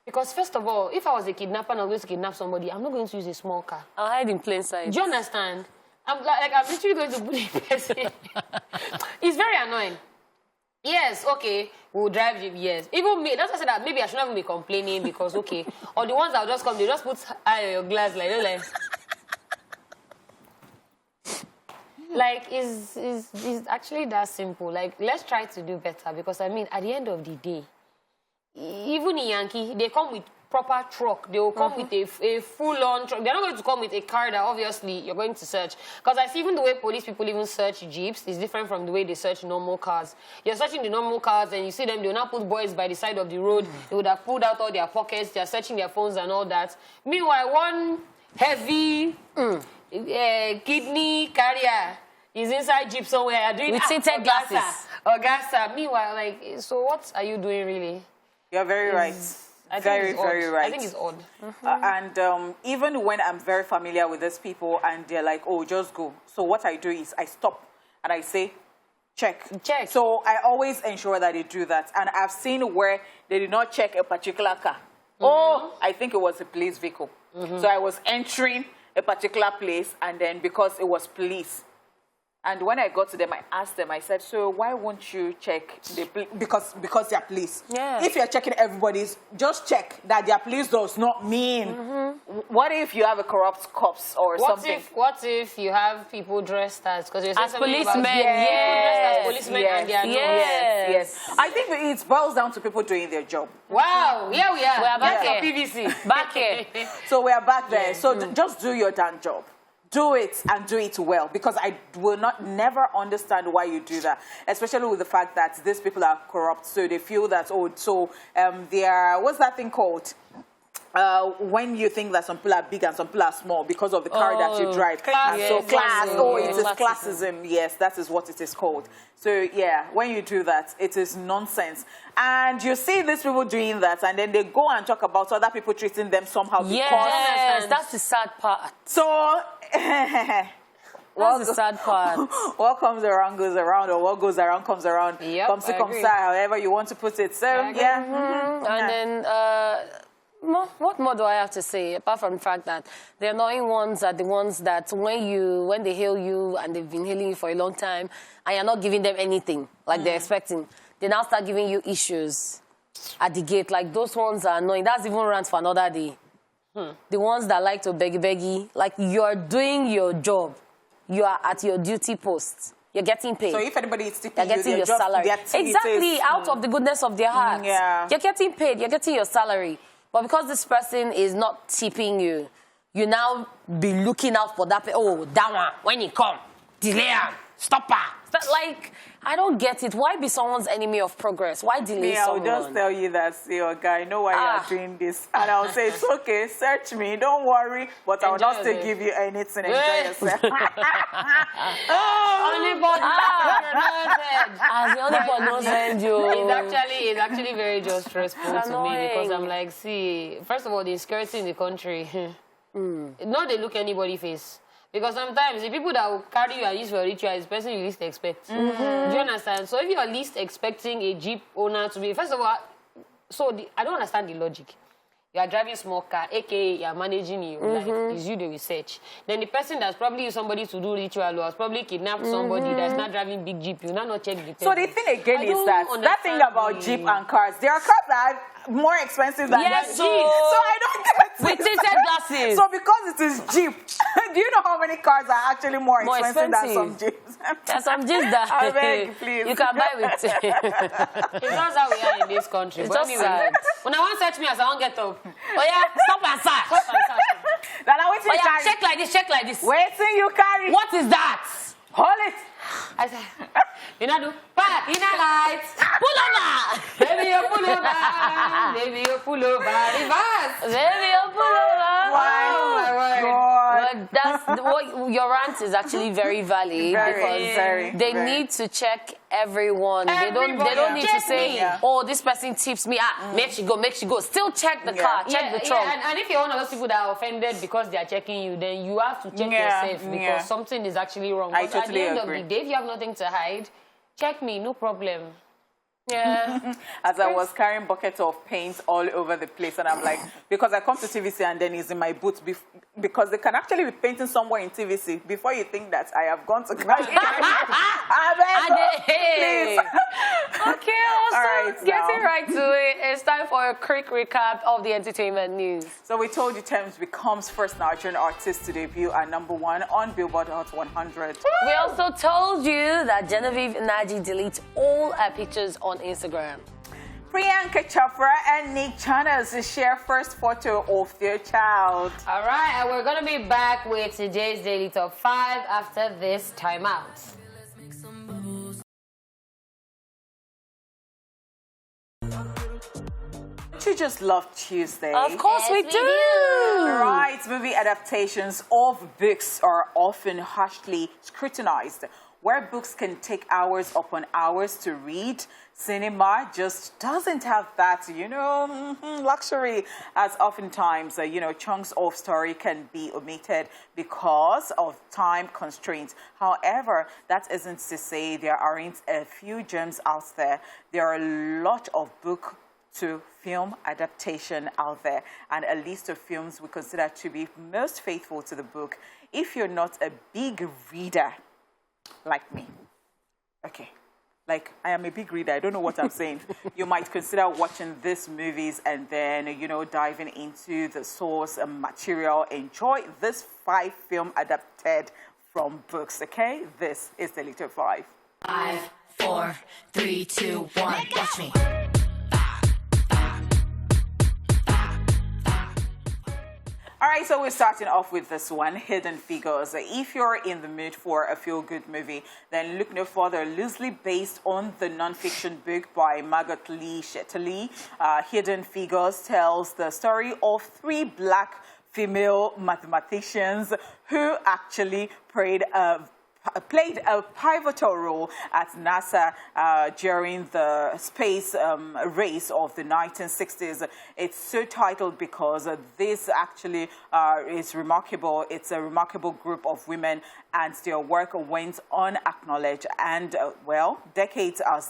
C: Because first of all, if I was a kidnapper and I was going to kidnap somebody, I'm not going to use a small car.
B: I'll hide in plain sight.
C: Do you understand? I'm literally going to bully the person. It's very annoying. Yes, okay, we'll drive Jeep, yes. Even me, that's why I said that maybe I should not even be complaining because, okay, or the ones that will just come, they just put eye on your glass, like, it's actually that simple. Like, let's try to do better because, I mean, at the end of the day, even in Yankee, they come with
B: proper truck. They will come with a full-on truck. They're not going to come with a car that obviously you're going to search. Because I see even the way police people even search jeeps is different from the way they search normal cars. You're searching the normal cars and you see them, they will not put boys by the side of the road. They would have pulled out all their pockets. They're searching their phones and all that. Meanwhile, one heavy kidney carrier is inside jeep somewhere. Doing
C: with tinted glasses.
B: Augusta. Meanwhile, like, so what are you doing really?
A: You're very right. Very right.
B: I think it's odd.
A: And even when I'm very familiar with these people and they're like, oh, just go. So what I do is I stop and I say, check. So I always ensure that they do that. And I've seen where they did not check a particular car. Oh, I think it was a police vehicle. So I was entering a particular place and then because it was police. And when I got to them, I asked them, I said, so why won't you check because they're police?
B: Yeah.
A: If you're checking everybody's, just check that their police does not mean. What if you have a corrupt cops or something?
B: What if you have people dressed as
C: policemen?
B: Yes. Policemen and they are
A: Yes. I think it boils down to people doing their job.
B: Wow. Here we are.
C: We are back here.
B: PVC.
C: Back here.
A: So we are back there. So just do your damn job. Do it and do it well, because I will never understand why you do that, especially with the fact that these people are corrupt. So they feel that, they are, what's that thing called? When you think that some people are big and some people are small because of the car that you drive.
B: Class.
A: So class, it is classism. Yes, that is what it is called. So yeah, when you do that, it is nonsense. And you see these people doing that, and then they go and talk about other people treating them somehow.
C: Yes, that's the sad part.
A: So...
C: That's the sad part.
A: What comes around goes around, or what goes around comes around.
B: Yep,
A: Come see, however you want to put it. So, yeah.
C: And then, what more do I have to say, apart from the fact that the annoying ones are the ones that when they hail you, and they've been hailing you for a long time, and you're not giving them anything like they're expecting, they now start giving you issues at the gate. Like, those ones are annoying. That's even rant for another day. The ones that like to beggy, like you're doing your job, you are at your duty post, you're getting paid.
A: So if anybody is tipping
C: you're getting your salary. Exactly, out of the goodness of their heart. You're getting paid, you're getting your salary. But because this person is not tipping you, you now be looking out for that. Oh, that one, when he come, delay him, stop her. Like, I don't get it. Why be someone's enemy of progress? Why delay someone?
A: I'll just tell you that, see, your guy, I know why you're doing this. And I'll say, it's okay, search me, don't worry, but I'll not still give you anything. Enjoy yourself.
B: Honeypot,
C: as the Honeypot knows end you.
B: It's actually very just stressful to me, because I'm like, see, first of all, the insecurity in the country, not they look anybody face. Because sometimes the people that will carry you and use for ritual is the person you least expect. Do you understand? So if you are least expecting a Jeep owner to be, first of all, I don't understand the logic. You are driving a small car, aka you are managing your life. Is you the research. Then the person that's probably used somebody to do ritual or has probably kidnapped somebody that's not driving big Jeep, you not check the
A: So the thing again is that thing about Jeep and cars, there are cars that are more expensive than that Jeep. So I don't get it.
C: With tinted glasses.
A: So because it is Jeep, do you know how many cars are actually more expensive than some Jeeps?
C: There's some Jeeps that
A: I beg, please.
C: you can buy with.
B: It's not how we are in this country.
C: It's just sad.
B: When I want to search me as I won't get up.
C: Oh yeah, stop and search.
A: Daalaa, wait till you carry.
C: Check like this, check like this.
A: Wait till you carry.
C: What is that?
A: Hold it.
B: I said, you know, do part in a light.
C: Pull over.
B: Baby, you pull over. Baby, you pull over. Reverse.
C: Baby, you pull over.
A: Why?
C: But that's what your rant is actually very valid, because they need to check everyone. They don't need to say, oh, this person tips me. Make she go. Still check the car, check the trunk.
B: And if you're one of those people that are offended because they are checking you, then you have to check yourself, because something is actually wrong.
A: I
B: But
A: totally
B: at the end
A: agree.
B: of the day, if you have nothing to hide, check me, no problem.
C: Yeah.
A: As I was carrying buckets of paint all over the place, and I'm like, because I come to TVC and then it's in my boot, because they can actually be painting somewhere in TVC before you think that I have gone to class. Please.
C: Okay, also getting right to it. It's time for a quick recap of the entertainment news.
A: So we told you Thames becomes first Nigerian artist to debut at #1 on Billboard Hot 100.
C: We also told you that Genevieve Nnaji deletes all her pictures on Instagram.
A: Priyanka, Chopra, and Jonas share first photo of their child.
C: All right, and we're going to be back with today's Daily Top 5 after this timeout.
A: Don't you just love Tuesday?
B: Of course
C: Yes,
B: we
C: we
B: do.
A: Right, movie adaptations of books are often harshly scrutinized. Where books can take hours upon hours to read, cinema just doesn't have that, luxury, as oftentimes, chunks of story can be omitted because of time constraints. However, that isn't to say there aren't a few gems out there. There are a lot of book to film adaptation out there, and a list of films we consider to be most faithful to the book. If you're not a big reader like me, okay, like I am a big reader, I don't know what I'm saying, you might consider watching these movies and then, diving into the source material. Enjoy this 5 film adapted from books, okay? This is the Little 5.
G: 5, 4, 3, 2, 1. Watch me.
A: All right, so we're starting off with this one, Hidden Figures. If you're in the mood for a feel-good movie, then look no further. Loosely based on the non-fiction book by Margot Lee Shetterly, Hidden Figures tells the story of 3 black female mathematicians who actually played a pivotal role at NASA during the space race of the 1960s. It's so titled because this actually is remarkable. It's a remarkable group of women, and their work went unacknowledged. And, decades as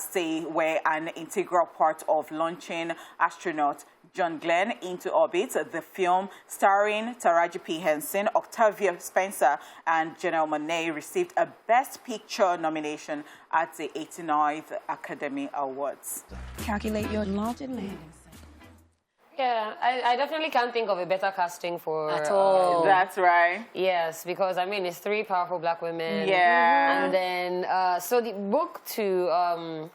A: they were an integral part of launching astronaut John Glenn into orbit. The film, starring Taraji P. Henson, Octavia Spencer, and Janelle Monáe, received a Best Picture nomination at the 89th Academy Awards.
H: Calculate your launch and landing.
C: Yeah, I definitely can't think of a better casting for...
B: At all.
A: That's right.
C: Yes, because, it's 3 powerful black women.
A: Yeah.
C: And then, so the book to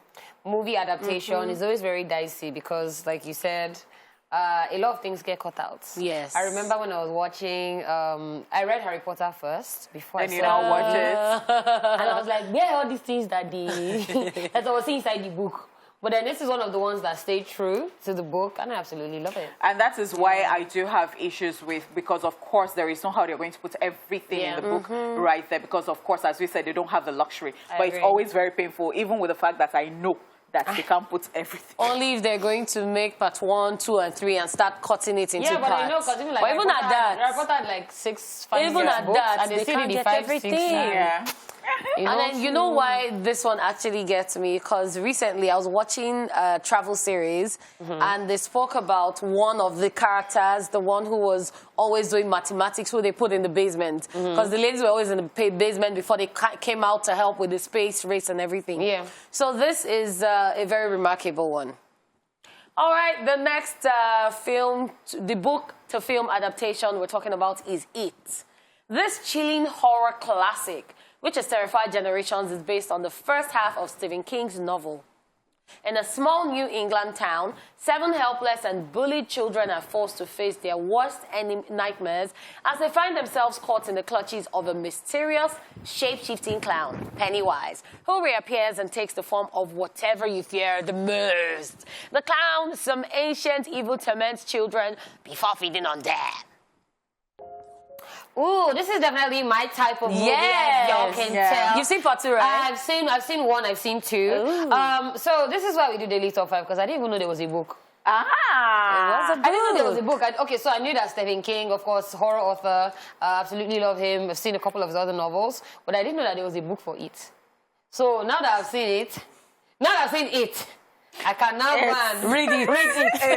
C: movie adaptation is always very dicey because, like you said, a lot of things get cut out.
B: Yes.
C: I remember when I was watching, I read Harry Potter first before
A: And
C: I
A: you
C: saw
A: don't watch it.
C: And I was like, where are all these things that I was seeing inside the book? But then this is one of the ones that stayed true to the book, and I absolutely love it.
A: And that is why I do have issues with, because of course there is no how they're going to put everything in the book right there, because of course, as we said, they don't have the luxury. But it's always very painful, even with the fact that I know that they can't put everything.
B: Only if they're going to make part 1, 2, and 3 and start cutting it into parts.
C: Yeah, but I know, because even like
B: even at that,
C: Harry Potter had like 6, 5
B: even at
C: books,
B: that,
C: and they still
B: can't
C: did
B: get
C: 5,
B: everything.
C: 6, 7.
A: Yeah.
C: You know?
B: And then you know why this one actually gets me? Because recently I was watching a travel series and they spoke about one of the characters, the one who was always doing mathematics, who they put in the basement. Because the ladies were always in the basement before they came out to help with the space race and everything.
C: Yeah.
B: So this is a very remarkable one. All right, the next the book to film adaptation we're talking about is It. This chilling horror classic, which has terrified generations, is based on the first half of Stephen King's novel. In a small New England town, 7 helpless and bullied children are forced to face their worst nightmares as they find themselves caught in the clutches of a mysterious, shape-shifting clown, Pennywise, who reappears and takes the form of whatever you fear the most. The clown, some ancient evil, torments children before feeding on them.
C: Ooh, this is definitely my type of movie,
B: Yes.
C: as y'all can tell.
B: You've seen part 2, right?
C: I've seen 1, I've seen 2. So this is why we do Daily Top 5, because I didn't even know there was a book.
A: Ah!
C: I didn't know there was a book. So I knew that Stephen King, of course, horror author, absolutely love him. I've seen a couple of his other novels, but I didn't know that there was a book for It. So now that I've seen it, I can now go and read it.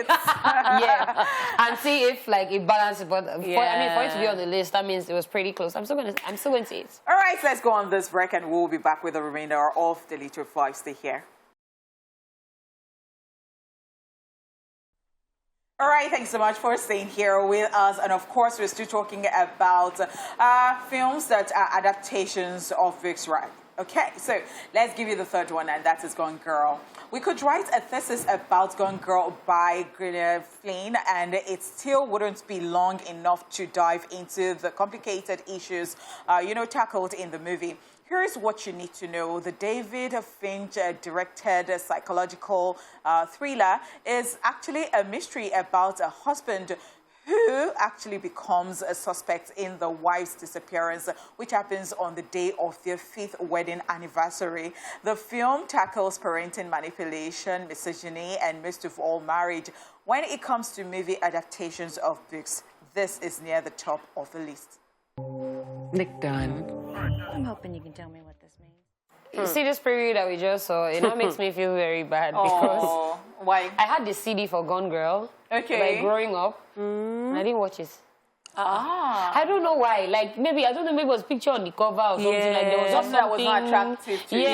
C: Yeah, and see if like it balances. But for it to be on the list, that means it was pretty close. I'm still going to see it.
A: All right, let's go on this break, and we'll be back with the remainder of the Little 5. Stay here. All right, thanks so much for staying here with us. And of course, we're still talking about films that are adaptations of books, right? Okay, so let's give you the third one, and that is Gone Girl. We could write a thesis about Gone Girl by Genevieve Nnaji, and it still wouldn't be long enough to dive into the complicated issues, tackled in the movie. Here's what you need to know. The David Fincher-directed psychological thriller is actually a mystery about a husband who actually becomes a suspect in the wife's disappearance, which happens on the day of their 5th wedding anniversary. The film tackles parenting manipulation, misogyny, and most of all, marriage. When it comes to movie adaptations of books, this is near the top of the list.
H: Nick done. I'm hoping you can tell me what this means.
C: You see this preview that we just saw, it now makes me feel very bad because
A: why?
C: I had the CD for Gone Girl.
A: Okay.
C: Like growing up, and I didn't watch it.
A: Ah.
C: I don't know why. Like maybe I don't know. Maybe it was picture on the cover or something. Like there was something
A: that was not attractive to you.
C: I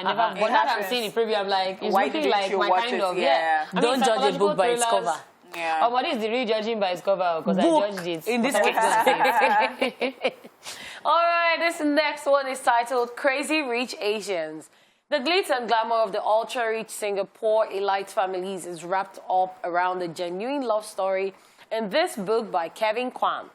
C: never. But now that I'm seeing the preview, I'm like, it's
A: Why
C: looking
A: didn't
C: like
A: you
C: my
A: watch
C: kind
A: it?
C: of
A: Yeah.
C: I
B: Don't
C: mean,
B: judge a book by its
C: thrillers,
B: cover.
A: Yeah.
C: Oh, what is the real judging by its cover? Because I
B: Book,
C: judged it.
B: in this case. All right, this next one is titled Crazy Rich Asians. The glitz and glamour of the ultra-rich Singapore elite families is wrapped up around a genuine love story in this book by Kevin Kwan.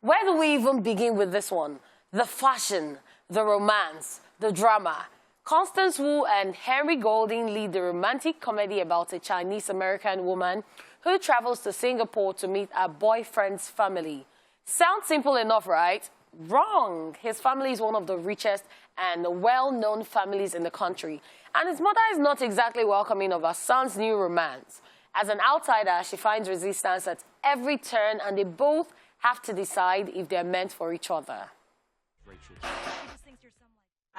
B: Where do we even begin with this one? The fashion, the romance, the drama. Constance Wu and Henry Golding lead the romantic comedy about a Chinese-American woman who travels to Singapore to meet her boyfriend's family. Sounds simple enough, right? Wrong. His family is one of the richest and well-known families in the country. And his mother is not exactly welcoming of her son's new romance. As an outsider, she finds resistance at every turn, and they both have to decide if they're meant for each other.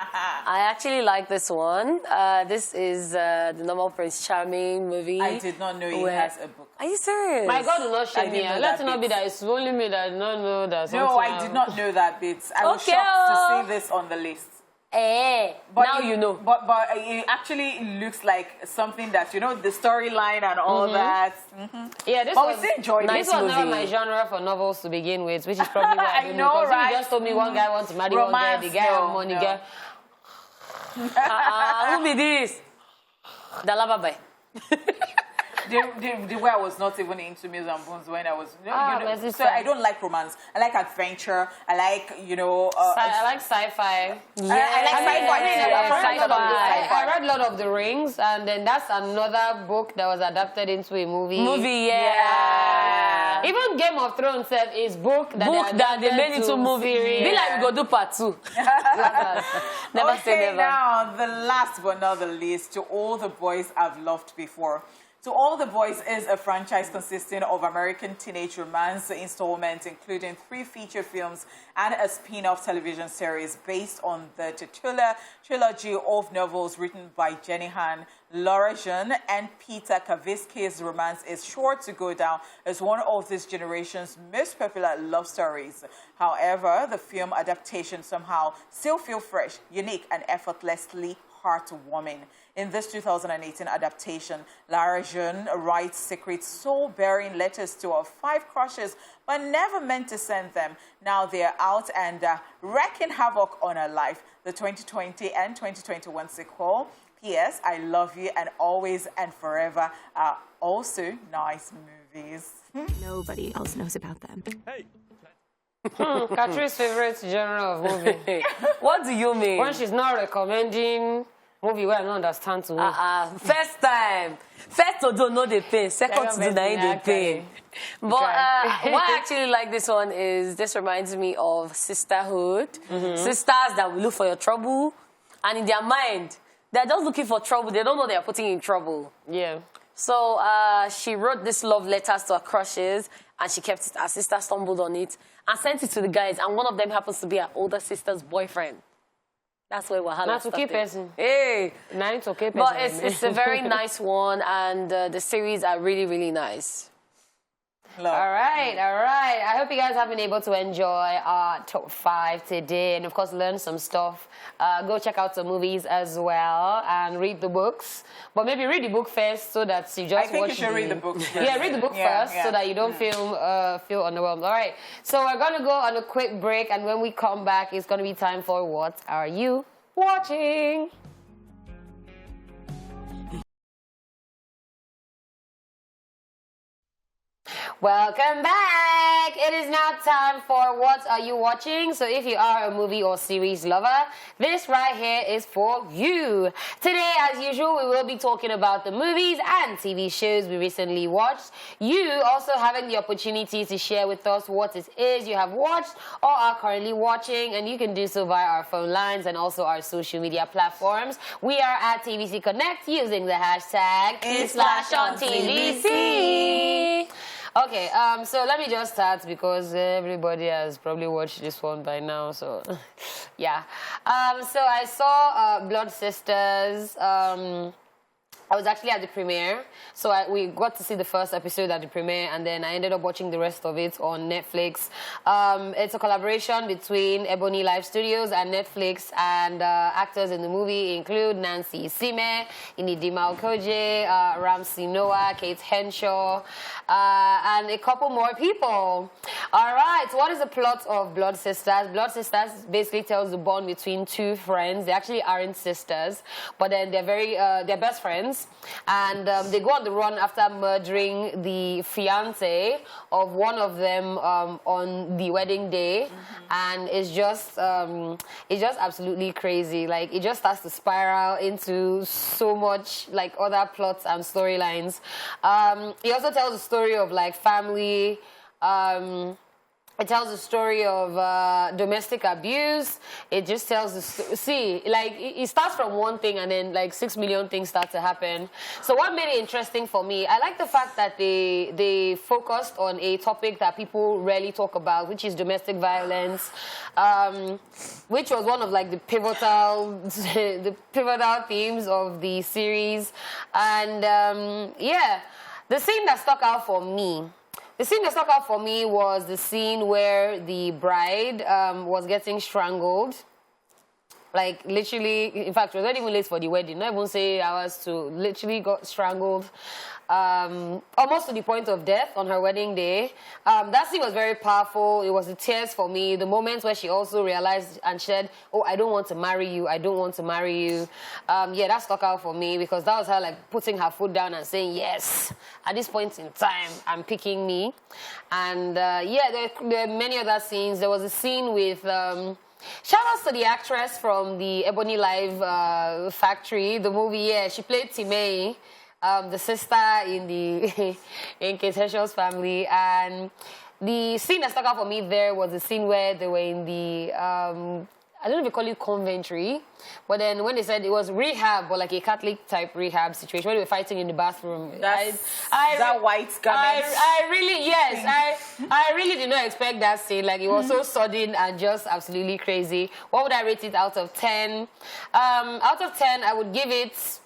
B: I actually like this one. This is the normal Prince Charming movie.
A: I did not know he has a book.
B: Are you serious?
C: My God will not shame me. Let's not be
A: bit.
C: that. It's only me that did not know that.
A: No, I did not know that bit. I was shocked to see this on the list.
B: But now you know.
A: But it actually looks like something that, the storyline and all that.
C: Yeah, this
A: But
C: was,
A: we still enjoyed
C: this
A: it.
C: was not my genre for novels to begin with, which is probably why I didn't know. Because
A: right?
C: if you just told me one guy wants to marry
A: Romance,
C: one girl, the guy have money, girl.
B: Who be this? Daalaa, bye-bye.
A: The way I was not even into Mills and Bones when I was, so I don't like romance. I like adventure. I like,
C: I like sci-fi.
A: Yeah, I like sci-fi.
C: I read Lord of the Rings, and then that's another book that was adapted into a movie.
B: Yeah.
C: Even Game of Thrones is book that
B: they made into movie. Be like we go do part 2. Never say never.
A: Now, the last but not the least, To All the Boys I've Loved Before. To All the Boys is a franchise consisting of American teenage romance installments, including 3 feature films and a spin-off television series based on the titular trilogy of novels written by Jenny Han. Laura Jean and Peter Kavitsky's romance is sure to go down as one of this generation's most popular love stories. However, the film adaptation somehow still feel fresh, unique, and effortlessly heartwarming. In this 2018 adaptation, Lara Jean writes secret soul-bearing letters to her 5 crushes, but never meant to send them. Now they're out and wreaking havoc on her life. The 2020 and 2021 sequel, P.S. I Love You and Always and Forever, are also nice movies.
G: Nobody else knows about them.
D: Hey.
C: Katri's favorite genre of movie.
B: What do you mean?
C: When she's not recommending movie where I don't understand to watch.
B: First time. First to do, no they pay. Second to do, they pay. But what I actually like this one is, this reminds me of sisterhood. Sisters that will look for your trouble. And in their mind, they're just looking for trouble. They don't know they're putting in trouble.
C: Yeah.
B: So she wrote this love letters to her crushes, and she kept it. Her sister stumbled on it and sent it to the guys. And one of them happens to be her older sister's boyfriend. That's where Wahala
C: Not to
B: started.
C: keep person.
B: Hey.
C: Not to keep
B: But it's a very nice one, and the series are really, really nice.
A: Love.
C: All right, all right. I hope you guys have been able to enjoy our top 5 today and, of course, learn some stuff. Go check out some movies as well and read the books. But maybe read the book first so that you just watch
A: I think you should read the book first.
C: Yeah, read the book first so that you don't feel underwhelmed. All right. So we're going to go on a quick break, and when we come back, it's going to be time for What Are You Watching? Welcome back! It is now time for What Are You Watching? So if you are a movie or series lover, this right here is for you. Today, as usual, we will be talking about the movies and TV shows we recently watched. You also having the opportunity to share with us what it is you have watched or are currently watching, and you can do so via our phone lines and also our social media platforms. We are at TVC Connect using the hashtag ESplash on TVC. Okay, so let me just start because everybody has probably watched this one by now, so yeah. So I saw Blood Sisters. I was actually at the premiere, so we got to see the first episode at the premiere, and then I ended up watching the rest of it on Netflix. It's a collaboration between Ebony Live Studios and Netflix, and actors in the movie include Nancy Isime, Inidima Okoje, Ramsey Noah, Kate Henshaw, and a couple more people. All right, so what is the plot of Blood Sisters? Blood Sisters basically tells the bond between two friends. They actually aren't sisters, but then they're best friends. And they go on the run after murdering the fiance of one of them on the wedding day, and it's just absolutely crazy. Like, it just starts to spiral into so much like other plots and storylines. It also tells the story of like family. It tells the story of domestic abuse. It just tells the it starts from one thing and then like 6 million things start to happen. So what made it interesting for me, I like the fact that they focused on a topic that people rarely talk about, which is domestic violence, which was one of like the pivotal themes of the series. And yeah, the scene that stuck out for me. The scene that stuck out for me was the scene where the bride was getting strangled. Like, literally, in fact, it was not even late for the wedding. Not even say hours to literally got strangled. Almost to the point of death on her wedding day. That scene was very powerful. It was the tears for me. The moments where she also realized and said, "Oh, I don't want to marry you. I don't want to marry you." Yeah, that stuck out for me because that was her like putting her foot down and saying, "Yes, at this point in time, I'm picking me." And yeah, there are many other scenes. There was a scene with. Shout outs to the actress from the Ebony Live factory, the movie. Yeah, she played Timei. The sister in Kate Henshaw's family, and the scene that stuck out for me there was the scene where they were in the I don't know if you call it conventry, but then when they said it was rehab or like a Catholic type rehab situation where they were fighting in the bathroom.
A: That white garment.
C: I really did not expect that scene. Like, it was so sudden and just absolutely crazy. What would I rate it out of 10? Out of 10, I would give it.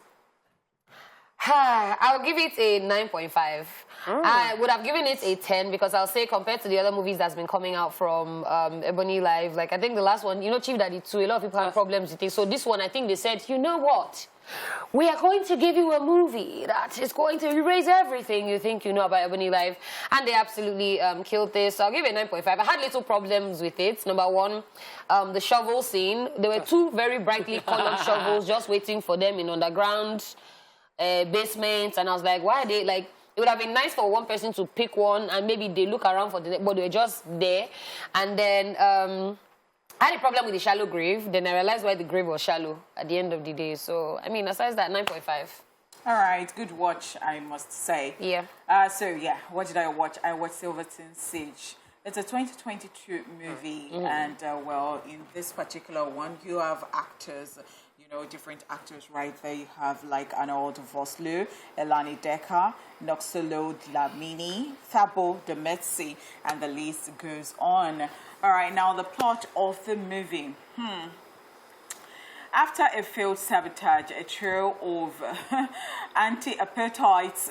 C: I would give it a 9.5. I would have given it a 10 because I'll say compared to the other movies that's been coming out from Ebony Live, like I think the last one, Chief Daddy 2, a lot of people had problems with it. So this one, I think they said, you know what? We are going to give you a movie that is going to erase everything you think you know about Ebony Live. And they absolutely killed this. So I'll give it a 9.5. I had little problems with it. Number one, the shovel scene. There were two very brightly colored shovels just waiting for them in underground basements. And I was like, why are they like... It would have been nice for one person to pick one and maybe they look around for the... But they were just there. And then... I had a problem with the shallow grave. Then I realized why the grave was shallow at the end of the day. So, I mean, aside that, 9.5.
A: All right, good watch, I must say.
C: Yeah.
A: What did I watch? I watched Silverton Siege. It's a 2022 movie, and, well, in this particular one, you have actors, different actors right there. You have, like, Arnold Vosloo, Elani Decker, Noxolo Dlamini, Thabo Demetsi, and the list goes on. All right, now the plot of the movie. After a failed sabotage, a trio of anti-apartheids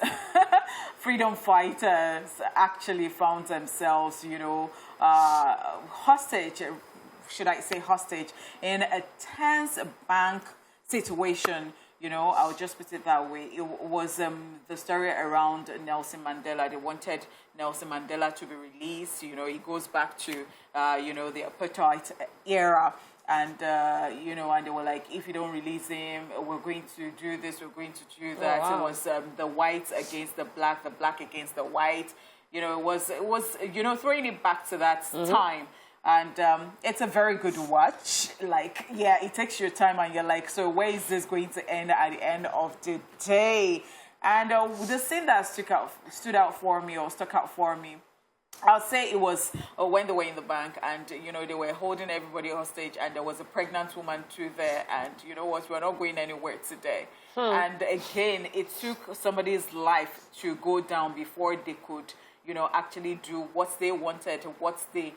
A: freedom fighters actually found themselves, hostage, should I say hostage, in a tense bank situation. I'll just put it that way. It was the story around Nelson Mandela. They wanted Nelson Mandela to be released. It goes back to, the apartheid era. And, and they were like, if you don't release him, we're going to do this, we're going to do that.
C: Oh, wow.
A: It was the whites against the black against the white. It was throwing it back to that time. And it's a very good watch. Like, yeah, it takes your time and you're like, so where is this going to end at the end of the day? And the scene that stuck out for me, I'll say it was when they were in the bank and, they were holding everybody hostage and there was a pregnant woman too there. And you know what, we're not going anywhere today. And again, it took somebody's life to go down before they could, actually do what they wanted, what the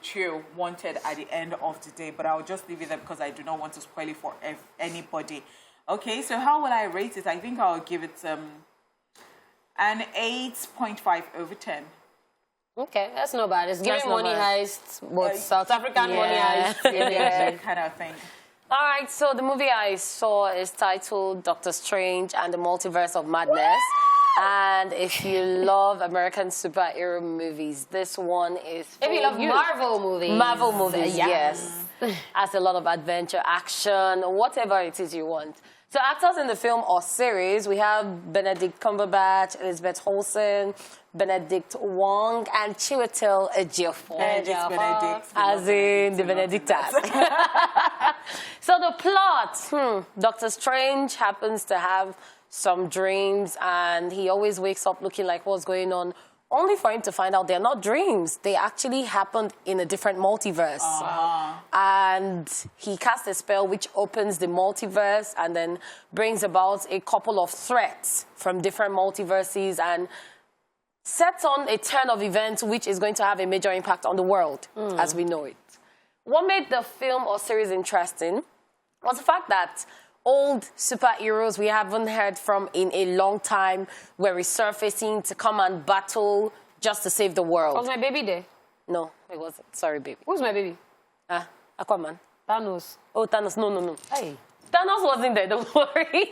A: trio wanted at the end of the day. But I'll just leave it there because I do not want to spoil it for anybody. Okay, so how will I rate it? I think I'll give it an 8.5 over 10.
C: Okay, that's not bad. It's giving
B: That's not
C: money
B: bad.
C: heist, but South African money heist.
A: Yeah, kind of thing.
B: All right, so the movie I saw is titled Doctor Strange and the Multiverse of Madness. And if you love American superhero movies, this one is for
C: If you love Marvel movies.
B: Marvel movies,
C: yes.
B: yes. Has a lot of adventure, action, whatever it is you want. So actors in the film or series, we have Benedict Cumberbatch, Elizabeth Olsen, Benedict Wong, and Chiwetel Ejiofor.
A: Benedict.
B: As in the Benedictines. So the plot, Doctor Strange happens to have some dreams and he always wakes up looking like what's going on, only for him to find out they're not dreams. They actually happened in a different multiverse. And he casts a spell which opens the multiverse and then brings about a couple of threats from different multiverses and sets on a turn of events which is going to have a major impact on the world as we know it. What made the film or series interesting was the fact that old superheroes we haven't heard from in a long time were resurfacing to come and battle just to save the world.
C: Was my baby there?
B: No, it wasn't. Sorry, baby.
C: Who's my baby?
B: Aquaman.
C: Thanos.
B: Oh, Thanos. No.
C: Hey.
B: Thanos wasn't there, don't worry.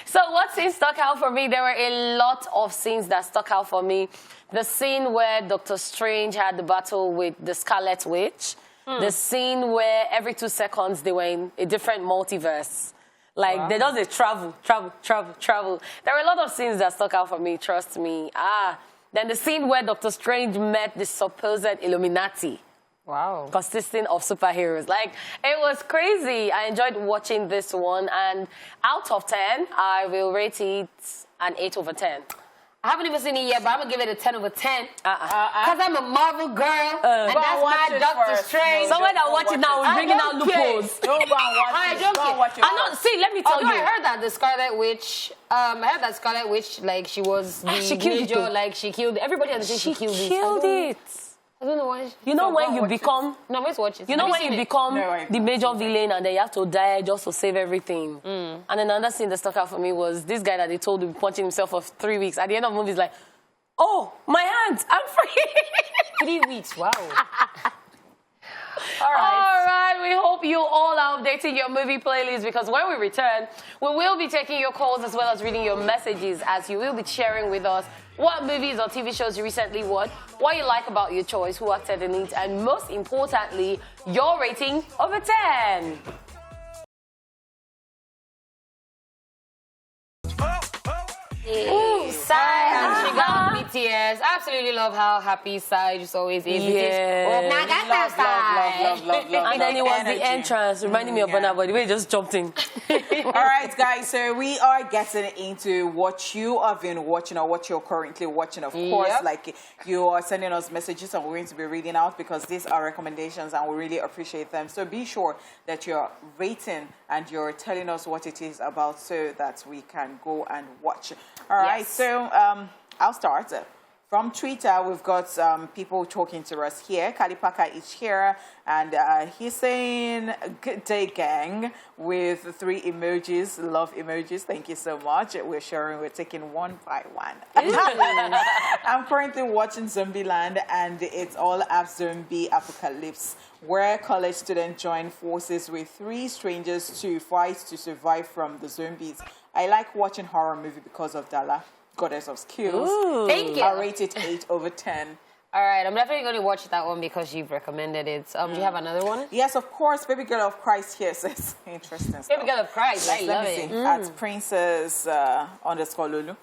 B: So what scene stuck out for me? There were a lot of scenes that stuck out for me. The scene where Doctor Strange had the battle with the Scarlet Witch. The scene where every 2 seconds they were in a different multiverse. Like, they just travel. There were a lot of scenes that stuck out for me, trust me. Then the scene where Doctor Strange met the supposed Illuminati.
C: Wow.
B: Consisting of superheroes. Like, it was crazy. I enjoyed watching this one. And out of 10, I will rate it an 8 over 10.
C: I haven't even seen it yet, but I'm going to give it a 10 over 10. Because I'm a Marvel girl, and that's my Doctor Strange.
B: Someone that watch it now is bringing out loopholes.
A: Don't go and watch it. Don't watch it.
B: See, let me tell you.
C: I heard that the Scarlet Witch, like, she was the
B: she killed
C: major,
B: it.
C: like, she killed everybody on the team. She
B: killed it.
C: I don't know why.
B: You know when you become...
C: No, let's watch it.
B: You know when you become the major villain and then you have to die just to save everything. And another scene that stuck out for me was this guy that they told to be punching himself for 3 weeks. At the end of the movie, he's like, oh, my hands, I'm free.
C: 3 weeks, wow.
B: All right, we hope you all are updating your movie playlist because when we return, we will be taking your calls as well as reading your messages as you will be sharing with us what movies or TV shows you recently watched, what you like about your choice, who acted in it, and most importantly, your rating over 10.
C: Ooh, Psy and Suga on BTS. I absolutely love how happy Psy just always is.
B: Yeah.
C: Love.
B: And then it was the entrance, reminding me of Burna Boy, the way he just jumped in.
A: All right, guys, so we are getting into what you have been watching or what you're currently watching. Of course, like you are sending us messages and we're going to be reading out because these are recommendations and we really appreciate them. So be sure that you're rating and you're telling us what it is about so that we can go and watch. All right, so I'll start. From Twitter, we've got people talking to us here. Kalipaka is here, and he's saying, "Good day, gang," with 3 emojis, love emojis. Thank you so much. We're sharing, we're taking one by one. I'm currently watching Zombieland, and it's all up zombie apocalypse, where college students join forces with 3 strangers to fight to survive from the zombies. I like watching horror movie because of Daalaa, Goddess of Skills.
B: Ooh. Thank you.
A: I rate it 8/10.
B: All right, I'm definitely going to watch that one because you've recommended it. Do you have another one?
A: Yes, of course. Baby Girl of Christ here says interesting stuff.
B: Baby Girl of Christ, I love it.
A: At Princess _Lulu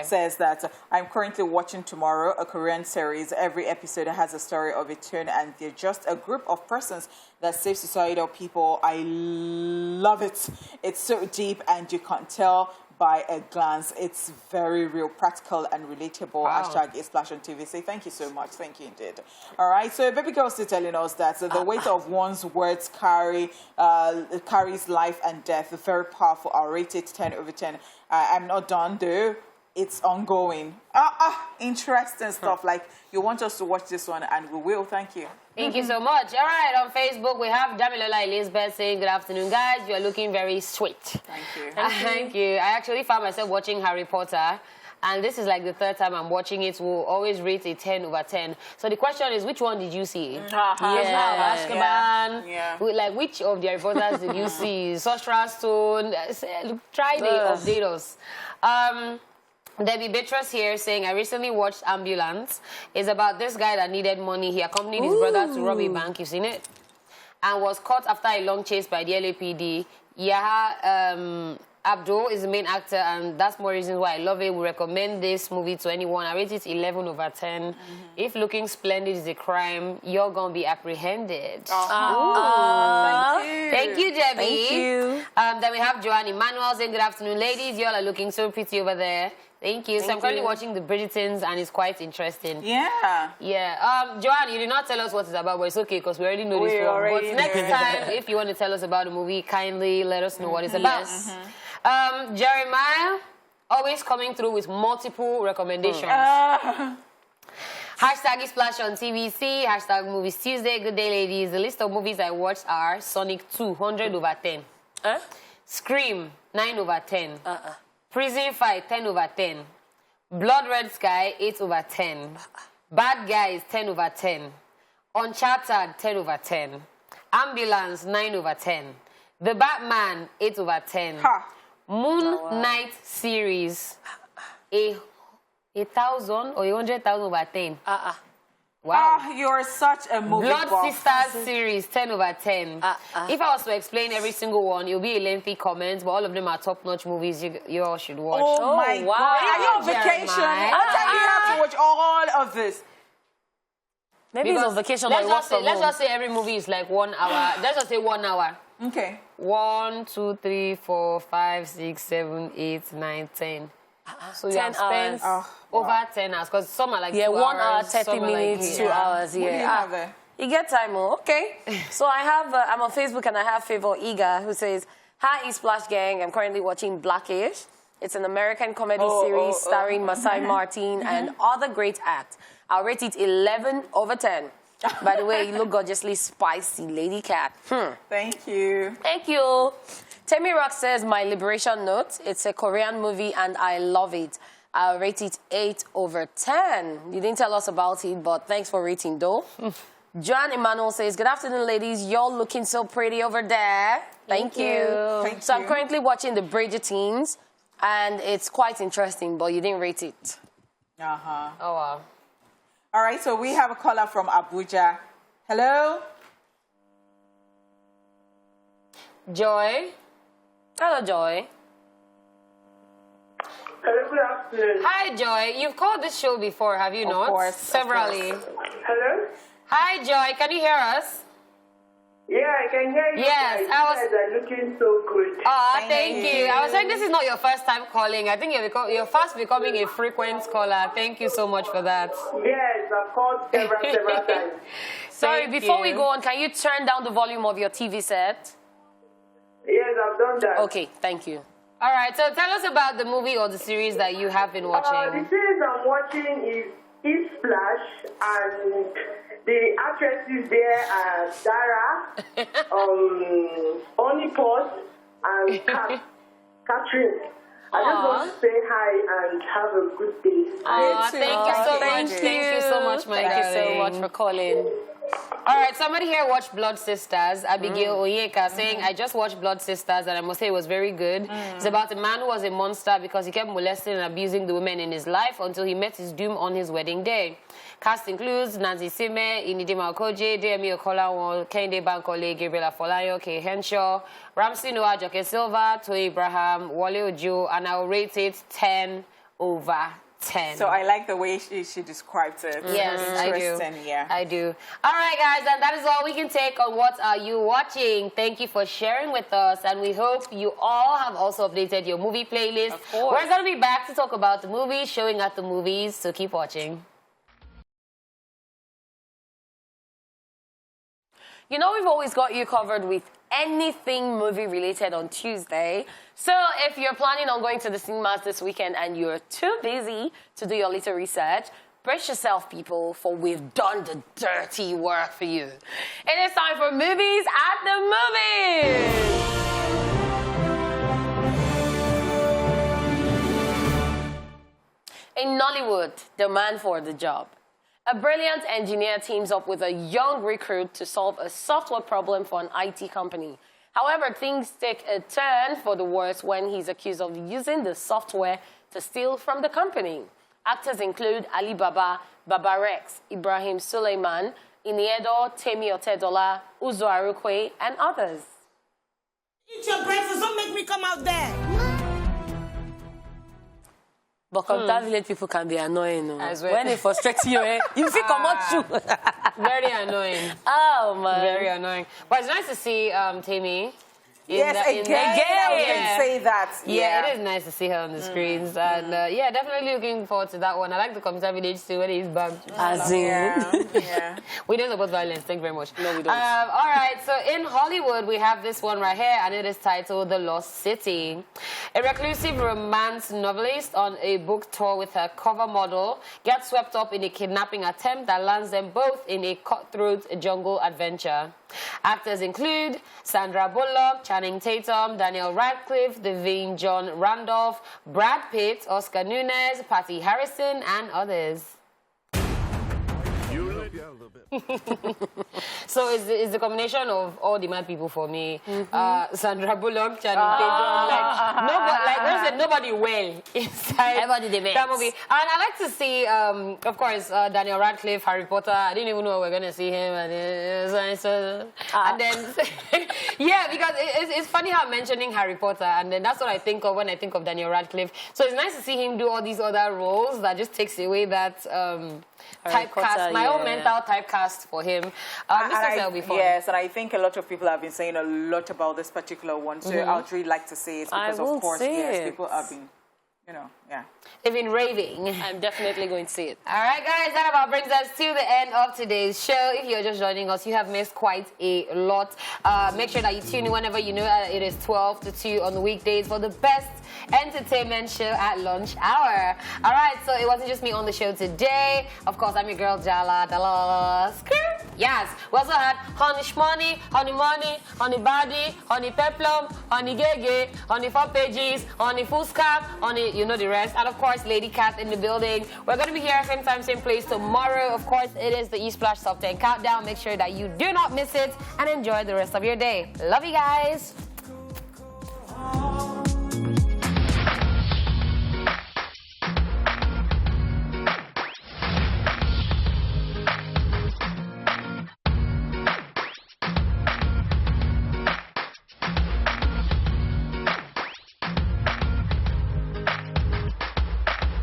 A: says that I'm currently watching Tomorrow, a Korean series. Every episode has a story of its own, and they're just a group of persons that save suicidal people. I love it. It's so deep, and you can't tell by a glance. It's very real, practical, and relatable.
B: Wow.
A: Hashtag ESplash on TV. Say thank you so much. Thank you indeed. All right. So Baby Girl is still telling us that the weight of one's words carries life and death. Very powerful. I'll rate it 10/10. I'm not done though. It's ongoing. Interesting stuff. Like, you want us to watch this one, and we will. Thank you.
B: Thank you so much. All right, on Facebook, we have Damilola Elizabeth saying, "Good afternoon, guys. You are looking very sweet."
A: Thank you.
B: Thank you. I actually found myself watching Harry Potter, and this is like the 3rd time I'm watching it. We'll always rate it 10/10. So the question is, which one did you see? Azkaban.
A: Yeah.
B: Like, which of the Harry Potters did you see? Sorcerer's Stone. Try to update us. Debbie Beatrice here saying, "I recently watched Ambulance. It's about this guy that needed money. He accompanied his brother to rob a bank. You've seen it? And was caught after a long chase by the LAPD. Yaha Abdul is the main actor, and that's more reasons why I love it. We recommend this movie to anyone. I rate it 11/10. If looking splendid is a crime, you're going to be apprehended." Thank you, Debbie.
C: Thank you.
B: Then we have Joanne Emmanuel saying, "Good afternoon, ladies. You all are looking so pretty over there." Thank you. So I'm currently watching The Bridgertons, and it's quite interesting.
A: Yeah.
B: Yeah. Joanne, you did not tell us what it's about, but it's okay because we already know this one. But next time, if you want to tell us about the movie, kindly let us know what it's about. Jeremiah, always coming through with multiple recommendations. Hashtag ESplash on TVC. Hashtag Movies Tuesday. Good day, ladies. The list of movies I watched are Sonic 2, 100/10. Scream, 9/10. Prison Fight, 10/10. Blood Red Sky, 8/10. Bad Guys, 10/10. Uncharted, 10/10. Ambulance, 9/10. The Batman, 8/10. Moon Knight series, 1,000 or 100,000/10. Wow.
A: You're such a movie
B: Blood
A: buff.
B: Sisters series, 10/10. If I was to explain every single one, it'll be a lengthy comment, but all of them are top-notch movies you all should watch.
A: Oh my God. Are you on vacation?
B: Jeremiah.
A: What time do you have to watch all of this?
C: Maybe it's on vacation, but
B: let's just say every movie is like 1 hour. Let's just say 1 hour.
A: Okay.
B: 1, 2, 3, 4, 5, 6, 7, 8, 9, 10. So you
C: 10
B: have spent over 10 hours, because some are like 2
C: 1 hour,
B: hours,
C: 30
B: some are
C: minutes,
B: like,
C: 2 hours.
A: What do you have there?
C: You get time, okay. So I have, I'm on Facebook and I have Favor Iga who says, "Hi, ESplash gang. I'm currently watching Blackish. It's an American comedy series starring Masai Martin and other great acts. I'll rate it 11/10. By the way, you look gorgeously spicy, Lady Cat."
A: Thank you.
C: Thank you. Temi Rock says, "My Liberation Note. It's a Korean movie and I love it. I'll rate it 8/10. You didn't tell us about it, but thanks for rating though. Joan Emmanuel says, "Good afternoon, ladies. Y'all looking so pretty over there. Thank you.
A: Thank
C: I'm
A: you.
C: currently watching The Bridgertons, and it's quite interesting, but you didn't rate it.
A: Uh-huh.
B: Oh, wow.
A: All right, so we have a caller from Abuja. Hello?
B: Joy?
C: Hello, Joy.
I: Hello, good afternoon.
B: Hi, Joy. You've called this show before, have you not?
A: Of course.
B: Severally.
I: Hello?
B: Hi, Joy. Can you hear us?
I: Yeah, I can hear you.
B: Yes,
I: guys.
B: I was-
I: You guys are looking so good.
B: Oh, thank you. I was saying this is not your first time calling. I think you're fast becoming a frequent caller. Thank you so much for that.
I: Yes, I've called several times.
C: Sorry,
B: Thank
C: before we
B: you.
C: go on, can you turn down the volume of your TV set?
I: Yes, I've done that.
C: Okay, thank you.
B: All right, so tell us about the movie or the series that you have been
I: The
B: watching.
I: series I'm watching is ESplash, and the actresses there are Daalaa, Honeypot, and Catherine. I just want to say hi and have a good day.
C: Thank you so much. Thank you so much, my darling.
B: Thank you so much for calling.
C: All right, somebody here watched Blood Sisters. Abigail Oyeka saying, I just watched Blood Sisters and I must say it was very good. It's about a man who was a monster because he kept molesting and abusing the women in his life until he met his doom on his wedding day. Cast includes Nancy Sime, Inidima Okoje, Demi Okolawon, Kende Bankole, Gabriela Folayo, Kay Henshaw, Ramsey Noah, Joke Silva, Toy Abraham, Wale Ojo, and I'll rate it 10 over 10.
A: So I like the way she described it.
C: Yes, I do.
A: Yeah.
C: I do. All right, guys, and that is all we can take on What Are You Watching. Thank you for sharing with us, and we hope you all have also updated your movie playlist.
B: Of course.
C: We're going to be back to talk about the movies, showing at the movies, so keep watching.
B: You know, we've always got you covered with anything movie related on Tuesday. So if you're planning on going to the cinemas this weekend and you're too busy to do your little research, brace yourself, people, for we've done the dirty work for you. It is time for Movies at the Movies. In Nollywood, the man for the job. A brilliant engineer teams up with a young recruit to solve a software problem for an IT company. However, things take a turn for the worse when he's accused of using the software to steal from the company. Actors include Ali Baba, Baba Rex, Ibrahim Suleiman, Iniedo, Temi Otedola, Uzo Arukwe, and others.
J: Eat your breakfast, don't make me come out there.
B: But that village people can be annoying. No?
C: As well.
B: When they frustrate you, you feel come out you.
C: Very annoying.
B: Oh, man.
C: Very annoying. But it's nice to see Temi.
A: Yes, again, I can say that.
C: Yeah, it is nice to see her on the screens. And yeah, definitely looking forward to that one. I like the computer village too, when he's back.
B: As in.
A: Yeah.
C: We don't support violence. Thank you very much.
B: No, we don't.
C: All right, so in Hollywood, we have this one right here, and it is titled The Lost City. A reclusive romance novelist on a book tour with her cover model gets swept up in a kidnapping attempt that lands them both in a cutthroat jungle adventure. Actors include Sandra Bullock, Channing Tatum, Daniel Radcliffe, Devine John Randolph, Brad Pitt, Oscar Nunez, Patty Harrison, and others. So it's the combination of all the mad people for me. Sandra Bullock, Channing Tatum, nobody well inside that movie. And I like to see, of course, Daniel Radcliffe, Harry Potter. I didn't even know we were going to see him. And then, yeah, because it's funny how I'm mentioning Harry Potter, and then that's what I think of when I think of Daniel Radcliffe. So it's nice to see him do all these other roles that just takes away that typecast, my own mental typecast for him. This will be fun.
A: Yes, and I think a lot of people have been saying a lot about this particular one, so I would really like to see it because, of course, yes, people have been, you know, yeah.
C: They've been raving.
B: I'm definitely going to see it.
C: All right, guys, that about brings us to the end of today's show. If you're just joining us, you have missed quite a lot. Make sure that you tune in whenever you know it is 12 to 2 on the weekdays for the best entertainment show at lunch hour. All right, so it wasn't just me on the show today. Of course, I'm your girl, Daalaa. Yes, we also had Honey Shmoney, Honey Money, Honey Body, Honey Peplum, Honey Gege, Honey 4 Pages, Honey Fullscap, Honey, you know the rest. And of course, Lady Cath in the building. We're going to be here same time, same place tomorrow. Of course, it is the ESplash Top 10 Countdown. Make sure that you do not miss it and enjoy the rest of your day. Love you guys.